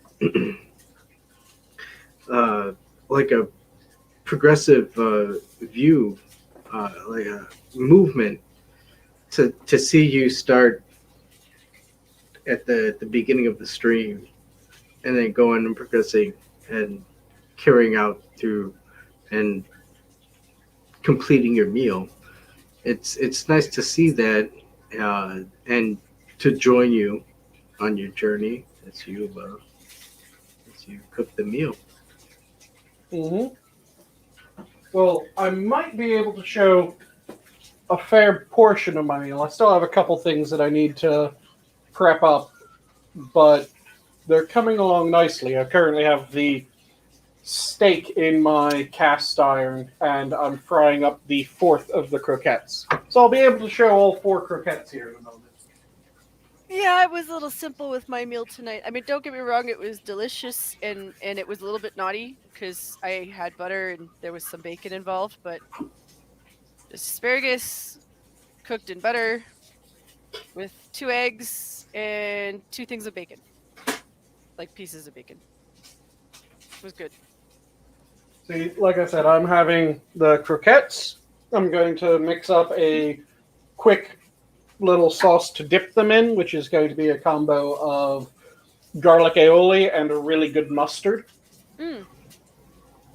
like a progressive view, like a movement to see you start at the beginning of the stream and then going and progressing and carrying out through and completing your meal. It's nice to see that and to join you on your journey as you cook the meal. Mm-hmm. Well, I might be able to show a fair portion of my meal. I still have a couple things that I need to prep up, but they're coming along nicely. I currently have the steak in my cast iron, and I'm frying up the 4th of the croquettes. So I'll be able to show all 4 croquettes here in a moment. Yeah, it was a little simple with my meal tonight. I mean, don't get me wrong, it was delicious, and it was a little bit naughty because I had butter and there was some bacon involved, but just asparagus cooked in butter with 2 eggs and 2 things of bacon. Like pieces of bacon. It was good. See, like I said, I'm having the croquettes. I'm going to mix up a quick little sauce to dip them in, which is going to be a combo of garlic aioli and a really good mustard.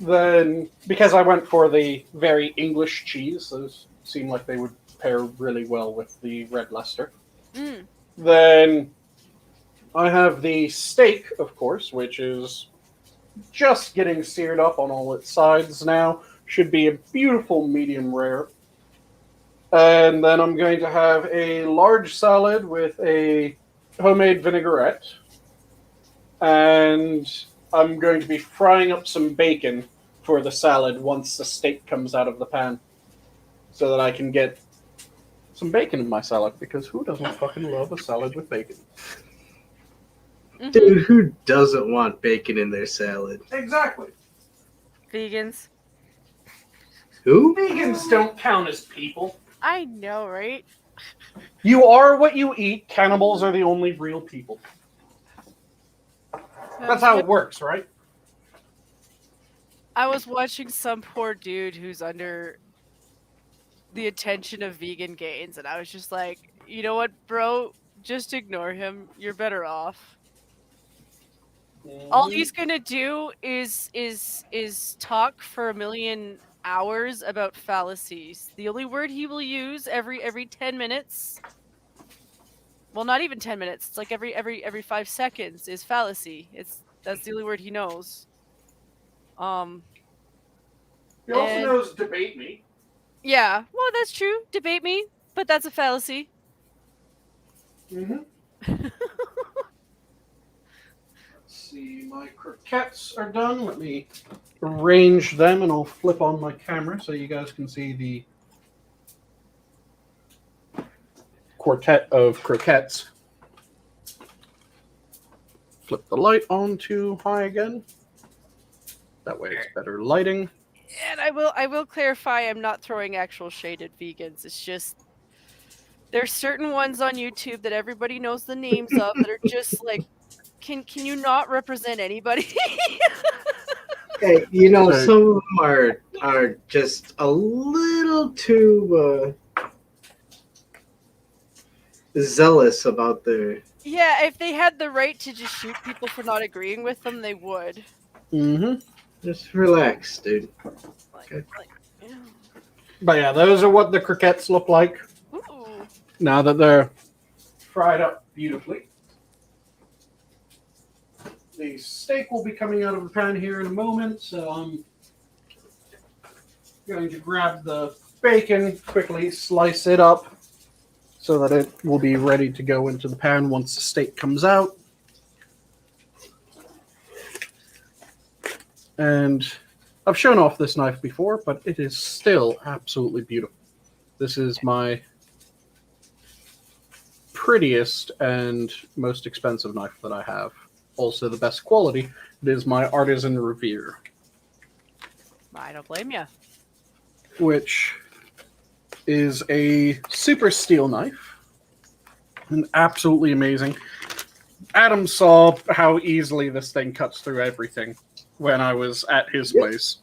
Then, because I went for the very English cheese, those seem like they would pair really well with the red Leicester. Then I have the steak, of course, which is just getting seared up on all its sides now. Should be a beautiful medium rare. And then I'm going to have a large salad with a homemade vinaigrette. And I'm going to be frying up some bacon for the salad once the steak comes out of the pan, so that I can get some bacon in my salad, because who doesn't fucking love a salad with bacon? Dude, who doesn't want bacon in their salad? Exactly. Vegans. Who? Vegans don't count as people. I know, right? You are what you eat. Cannibals are the only real people. That's how it works, right? I was watching some poor dude who's under the attention of vegan gains, and I was just like, you know what, bro? Just ignore him. You're better off. All he's gonna do is talk for a million hours about fallacies. The only word he will use every 10 minutes. Well, not even 10 minutes. It's like every 5 seconds is fallacy. That's the only word he knows. He also and- knows debate me. Yeah, well, that's true. Debate me, but that's a fallacy. Mm-hmm. Let's see, my croquettes are done. Let me arrange them, and I'll flip on my camera so you guys can see the quartet of croquettes. Flip the light on to high again. That way it's better lighting. And I will clarify, I'm not throwing actual shade at vegans. It's just there's certain ones on YouTube that everybody knows the names of that are just like, can you not represent anybody? Hey, you know, some of them are just a little too zealous about their. Yeah, if they had the right to just shoot people for not agreeing with them, they would. Mm-hmm. Just relax, dude. Okay. Yeah. But yeah, those are what the croquettes look like. Ooh. Now that they're fried up beautifully. The steak will be coming out of the pan here in a moment, so I'm going to grab the bacon, quickly slice it up so that it will be ready to go into the pan once the steak comes out. And I've shown off this knife before, but it is still absolutely beautiful. This is my prettiest and most expensive knife that I have. Also the best quality. It is my Artisan Revere. I don't blame you. Which is a super steel knife. And absolutely amazing. Adam saw how easily this thing cuts through everything when I was at his place.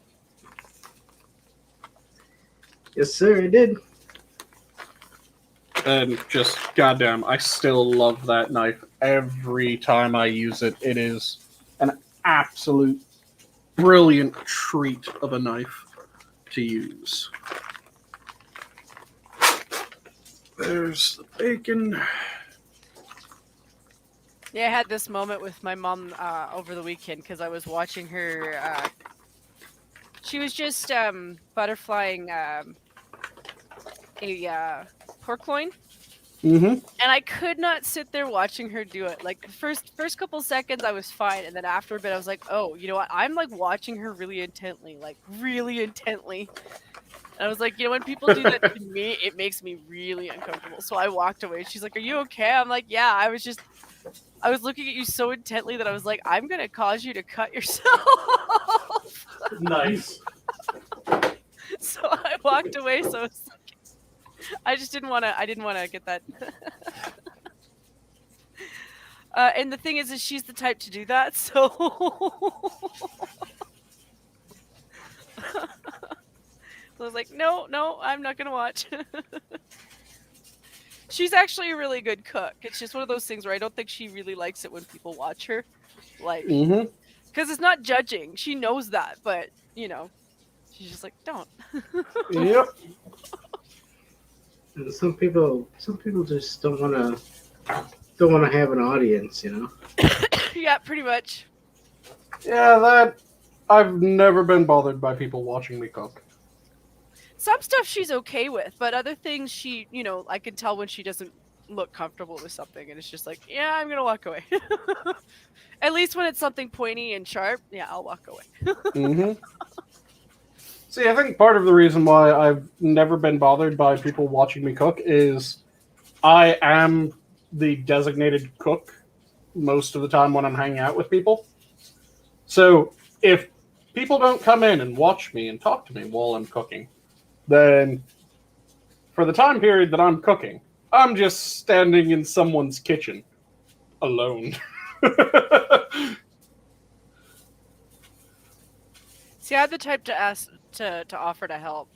Yes, sir, I did. And just, goddamn, I still love that knife. Every time I use it, it is an absolute brilliant treat of a knife to use. There's the bacon. Yeah, I had this moment with my mom over the weekend because I was watching her. She was just butterflying a pork loin. Mm-hmm. And I could not sit there watching her do it. Like the first couple seconds I was fine, and then after a bit I was like, oh, you know what? I'm like watching her really intently. And I was like, you know, when people do that to me, it makes me really uncomfortable. So I walked away. She's like, are you okay? I'm like, yeah, I was looking at you so intently that I was like, I'm gonna cause you to cut yourself. Nice. So I walked away. So it's like, I didn't want to get that. And the thing is she's the type to do that. So I was like, no, I'm not gonna watch. She's actually a really good cook. It's just one of those things where I don't think she really likes it when people watch her, like, because it's not judging. She knows that, but you know, she's just like, don't. Yep. And some people just don't want to have an audience, you know. Yeah, pretty much. Yeah, that I've never been bothered by people watching me cook. Some stuff she's okay with, but other things she, you know, I can tell when she doesn't look comfortable with something, and it's just like, yeah, I'm gonna walk away. At least when it's something pointy and sharp, yeah, I'll walk away. See, I think part of the reason why I've never been bothered by people watching me cook is I am the designated cook most of the time when I'm hanging out with people. So if people don't come in and watch me and talk to me while I'm cooking, then for the time period that I'm cooking, I'm just standing in someone's kitchen alone. See, I'm the type to ask to offer to help,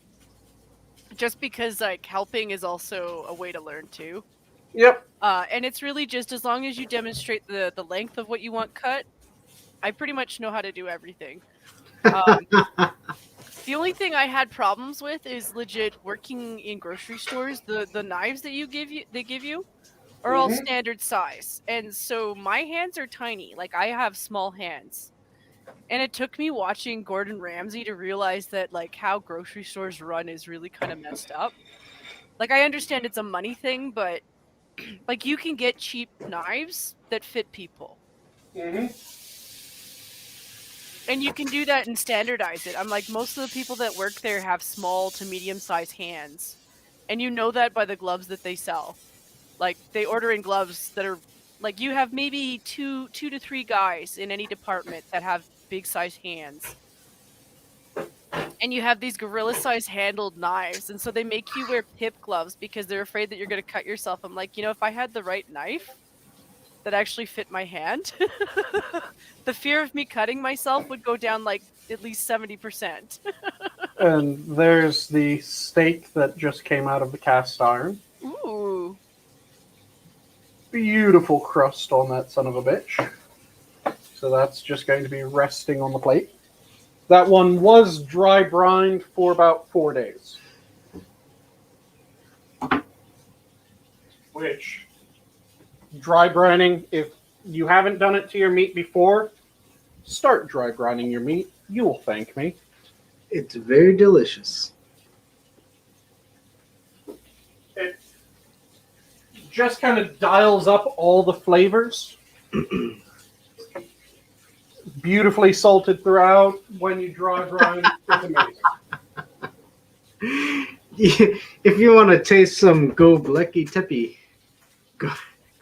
just because like helping is also a way to learn too. Yep. And it's really just as long as you demonstrate the length of what you want cut, I pretty much know how to do everything. The only thing I had problems with is legit working in grocery stores. The knives that they give you are all standard size, and so my hands are tiny. Like I have small hands, and it took me watching Gordon Ramsay to realize that like how grocery stores run is really kind of messed up. Like I understand it's a money thing, but like you can get cheap knives that fit people. And you can do that and standardize it. I'm like, most of the people that work there have small to medium-sized hands. And you know that by the gloves that they sell. Like, they order in gloves that are, like, you have maybe two to three guys in any department that have big-sized hands. And you have these gorilla-sized handled knives. And so they make you wear pip gloves because they're afraid that you're going to cut yourself. I'm like, if I had the right knife that actually fit my hand, the fear of me cutting myself would go down like at least 70%. And there's the steak that just came out of the cast iron. Ooh. Beautiful crust on that son of a bitch. So that's just going to be resting on the plate. That one was dry brined for about 4 days. Which, dry brining, if you haven't done it to your meat before, start dry brining your meat. You will thank me. It's very delicious. It just kind of dials up all the flavors. Beautifully salted throughout. When you dry brine, it's amazing. If you want to taste some go blecky tippy, go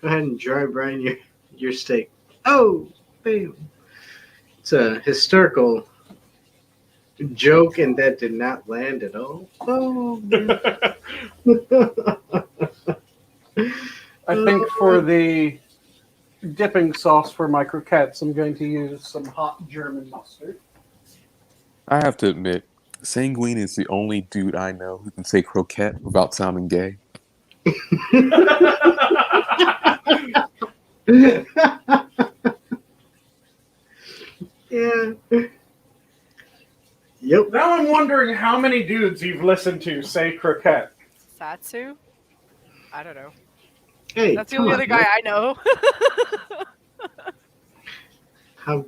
ahead and dry brine your steak. Oh, bam. It's a historical joke, and that did not land at all. Oh, man. I think for the dipping sauce for my croquettes, I'm going to use some hot German mustard. I have to admit, Sanguine is the only dude I know who can say croquette without sounding gay. Yeah. Yep. Now I'm wondering how many dudes you've listened to say croquette. Satsu? I don't know. Hey, that's the only other guy I know. How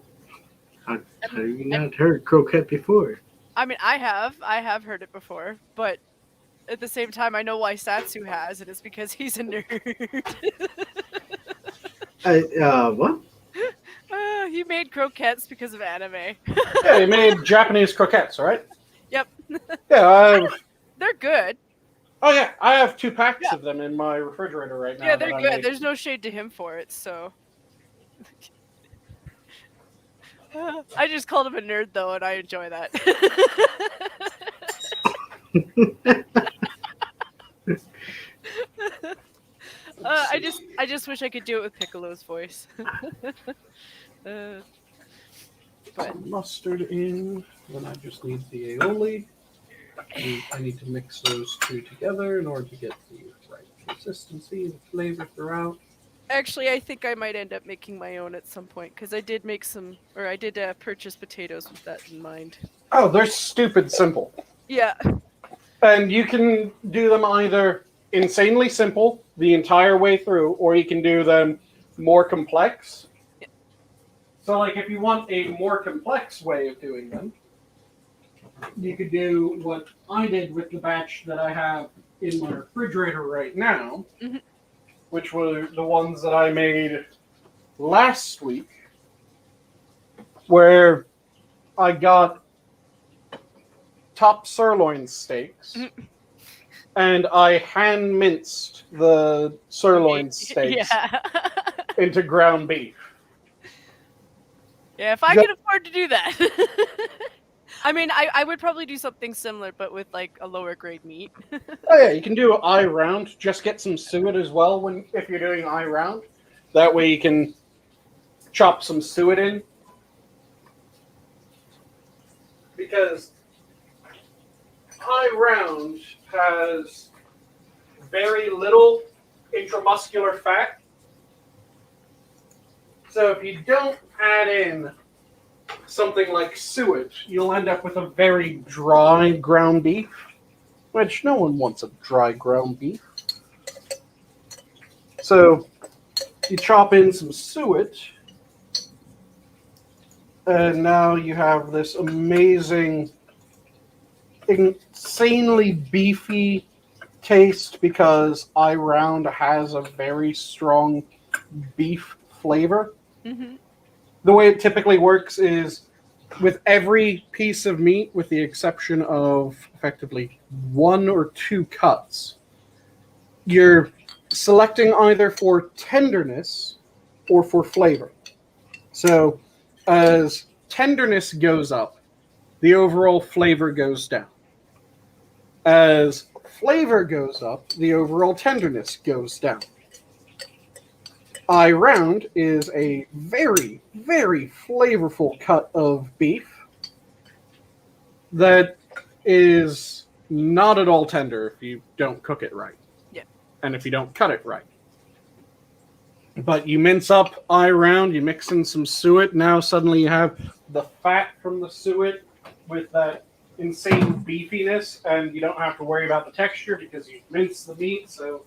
have you not heard croquette before? I mean, I have heard it before, but at the same time, I know why Satsu has, and it's because he's a nerd. What? He made croquettes because of anime. Yeah, he made Japanese croquettes, right? Yep. Yeah, they're good. Oh yeah, I have 2 packs of them in my refrigerator right now. Yeah, they're good. There's no shade to him for it, so. I just called him a nerd though, and I enjoy that. I just wish I could do it with Piccolo's voice. But mustard in, then I just need the aioli. I need to mix those 2 together in order to get the right consistency and flavor throughout. Actually, I think I might end up making my own at some point, because I did purchase potatoes with that in mind. Oh, they're stupid simple. Yeah. And you can do them either insanely simple the entire way through, or you can do them more complex. Yeah. So, like, if you want a more complex way of doing them, you could do what I did with the batch that I have in my refrigerator right now, which were the ones that I made last week, where I got top sirloin steaks, and I hand minced the sirloin steaks into ground beef. Yeah, if I could afford to do that. I mean, I would probably do something similar, but with like a lower grade meat. Oh yeah, you can do eye round. Just get some suet as well if you're doing eye round. That way you can chop some suet in. Because eye round has very little intramuscular fat. So if you don't add in something like suet, you'll end up with a very dry ground beef, which no one wants a dry ground beef. So you chop in some suet, and now you have this amazing, insanely beefy taste because iRound has a very strong beef flavor. Mm-hmm. The way it typically works is with every piece of meat, with the exception of effectively 1 or 2 cuts, you're selecting either for tenderness or for flavor. So as tenderness goes up, the overall flavor goes down. As flavor goes up, the overall tenderness goes down. iRound is a very, very flavorful cut of beef that is not at all tender if you don't cook it right. Yeah. And if you don't cut it right. But you mince up iRound, you mix in some suet, now suddenly you have the fat from the suet with that insane beefiness, and you don't have to worry about the texture because you've minced the meat, so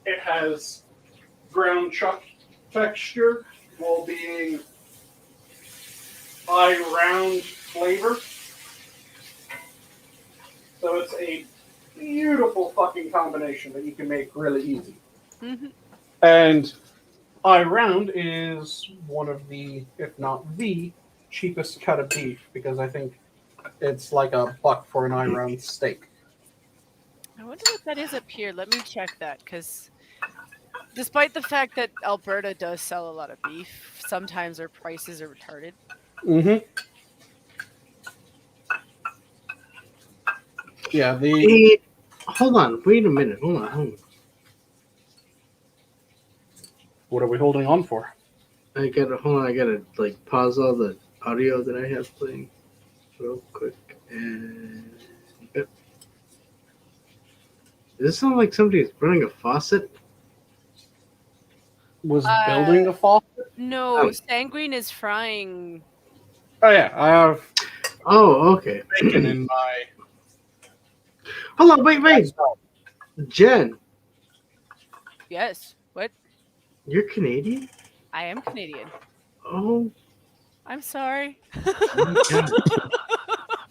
it has ground chuck texture while being iRound flavor. So it's a beautiful fucking combination that you can make really easy. Mm-hmm. And iRound is one of the, if not the, cheapest cut of beef because I think it's like $1 for an iRound steak. I wonder what that is up here. Let me check that, because despite the fact that Alberta does sell a lot of beef, sometimes their prices are retarded. Mm-hmm. Yeah, Hold on, wait a minute. Hold on. What are we holding on for? I gotta like pause all the audio that I have playing real quick. And does this sound like somebody's running a faucet? Was building a faucet? No, Sanguine is frying. Oh yeah, I have Oh, okay. bacon in my. Hold on, wait. Jen, Yes. What? you're Canadian? I am Canadian. Oh, I'm sorry. my God.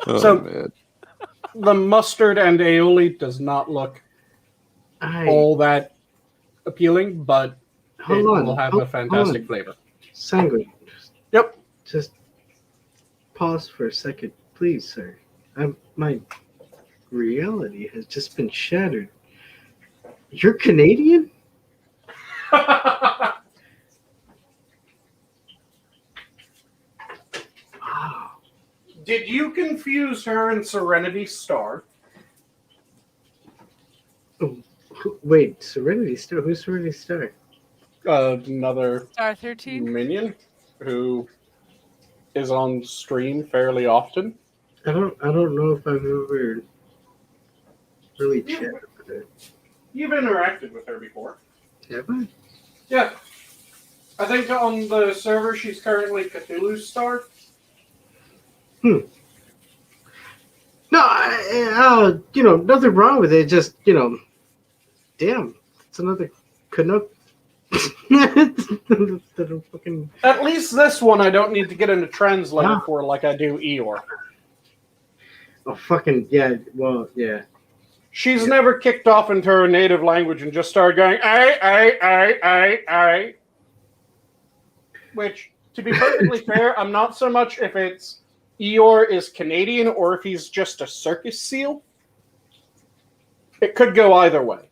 Oh, So- man. The mustard and aioli does not look all that appealing, but it will have a fantastic flavor. Sanguine. Yep. Just pause for a second, please, sir. My reality has just been shattered. You're Canadian? Wow. Did you confuse her and Serenity Star? Wait, Serenity Star? Who's Serenity Star? Another Star 13. minion who is on stream fairly often. I don't know if I've ever really chatted with her. You've interacted with her before. Have I? Yeah. I think on the server she's currently Cthulhu Star. No, nothing wrong with it. Just, damn, it's another Canuck. At least this one I don't need to get into translator for like I do Eeyore. Oh, fucking, yeah, well, yeah. She's never kicked off into her native language and just started going, I. Which, to be perfectly fair, I'm not so much if it's Eeyore is Canadian or if he's just a circus seal. It could go either way.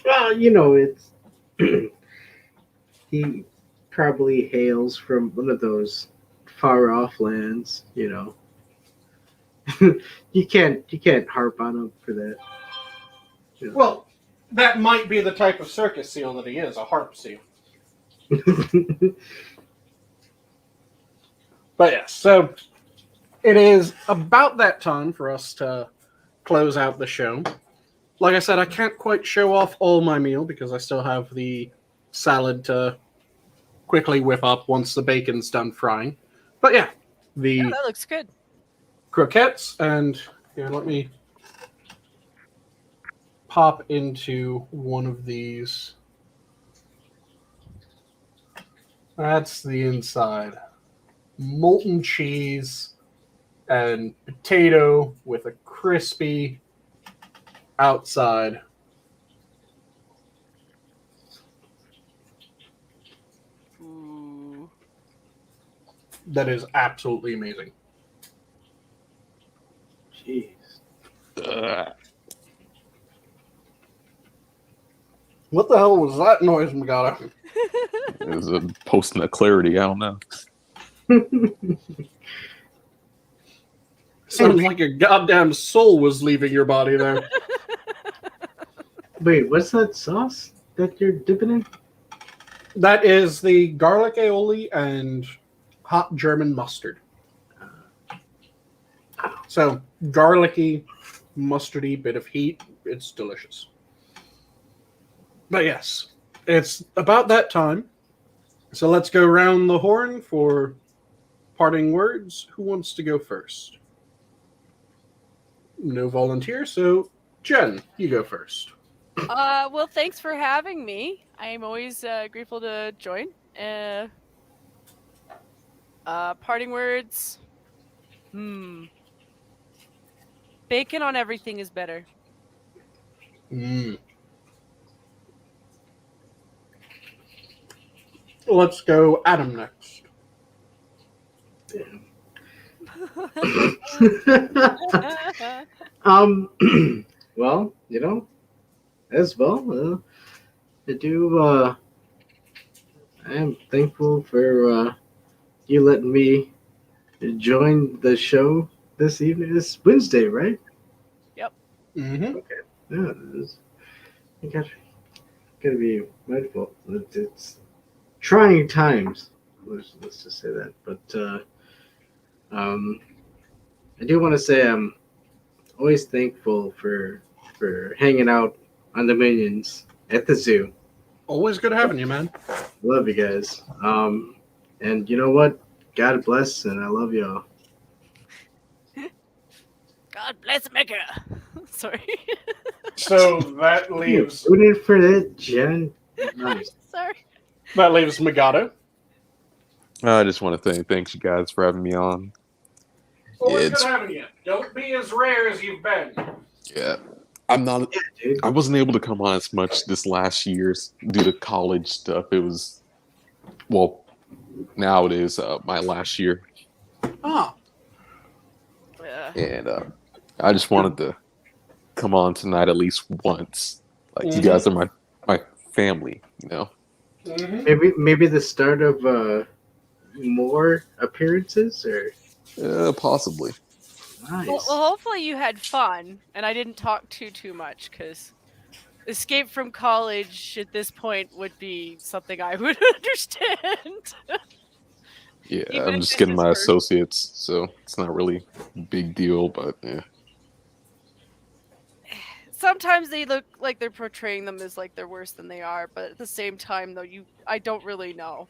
Well, it's... he probably hails from one of those far-off lands, You can't harp on him for that. Well, that might be the type of circus seal that he is, a harp seal. But yes, so it is about that time for us to close out the show. Like I said, I can't quite show off all my meal because I still have the salad to quickly whip up once the bacon's done frying. But yeah, the Yeah, that looks good. croquettes, and here, let me pop into one of these. That's the inside. Molten cheese and potato with a crispy outside. Ooh. That is absolutely amazing. Jeez. What the hell was that noise, Megato? It was a posting of clarity. I don't know. Sounds like your goddamn soul was leaving your body there. Wait, what's that sauce that you're dipping in? That is the garlic aioli and hot German mustard. So, garlicky, mustardy bit of heat. It's delicious. But yes, it's about that time. So let's go round the horn for parting words. Who wants to go first? No volunteer, so Jen, you go first. Well, thanks for having me. I'm always grateful to join. Parting words. Bacon on everything is better. Let's go Adam next. Well, as well, I am thankful for you letting me join the show this evening. This Wednesday, right? Yep. Mm-hmm. Okay. Yeah, you gotta be mindful. It's trying times. Let's just say that. But I do want to say I'm always thankful for hanging out on the Minions at the zoo. Always good having you, man. Love you guys. And you know what? God bless, and I love y'all. God bless America. Sorry. So that leaves Rooting for that, Jen. Nice. Sorry. Megato. I just want to thanks you guys for having me on. Always It's- good having you. Don't be as rare as you've been. Yeah, I'm not. Yeah, dude. I wasn't able to come on as much this last year due to college stuff. It was, well, now it is my last year, Oh. and I just wanted to come on tonight at least once. Like you guys are my family, Mm-hmm. Maybe the start of more appearances, or possibly. nice. Well, hopefully you had fun, and I didn't talk too much, because escape from college at this point would be something I would understand. Yeah, Even I'm if just it's getting his my first- associates, so it's not really a big deal. But yeah, Sometimes they look like they're portraying them as like they're worse than they are, but at the same time, though, I don't really know.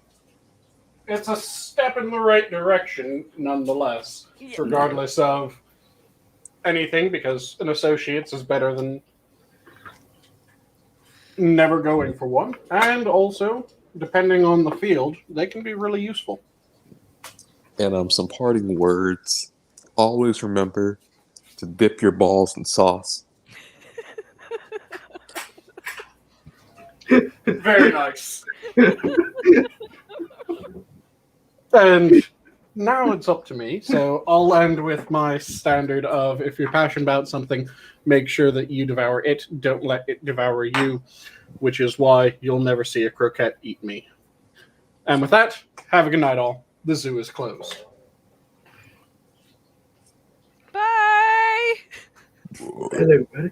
It's a step in the right direction, nonetheless, Yeah. regardless of anything, because an associate's is better than never going for one. And also, depending on the field, they can be really useful. and some parting words. Always remember to dip your balls in sauce. Very nice. And now it's up to me, so I'll end with my standard of if you're passionate about something, make sure that you devour it, don't let it devour you, which is why you'll never see a croquette eat me. And with that, have a good night all. The zoo is closed. Bye! Everybody.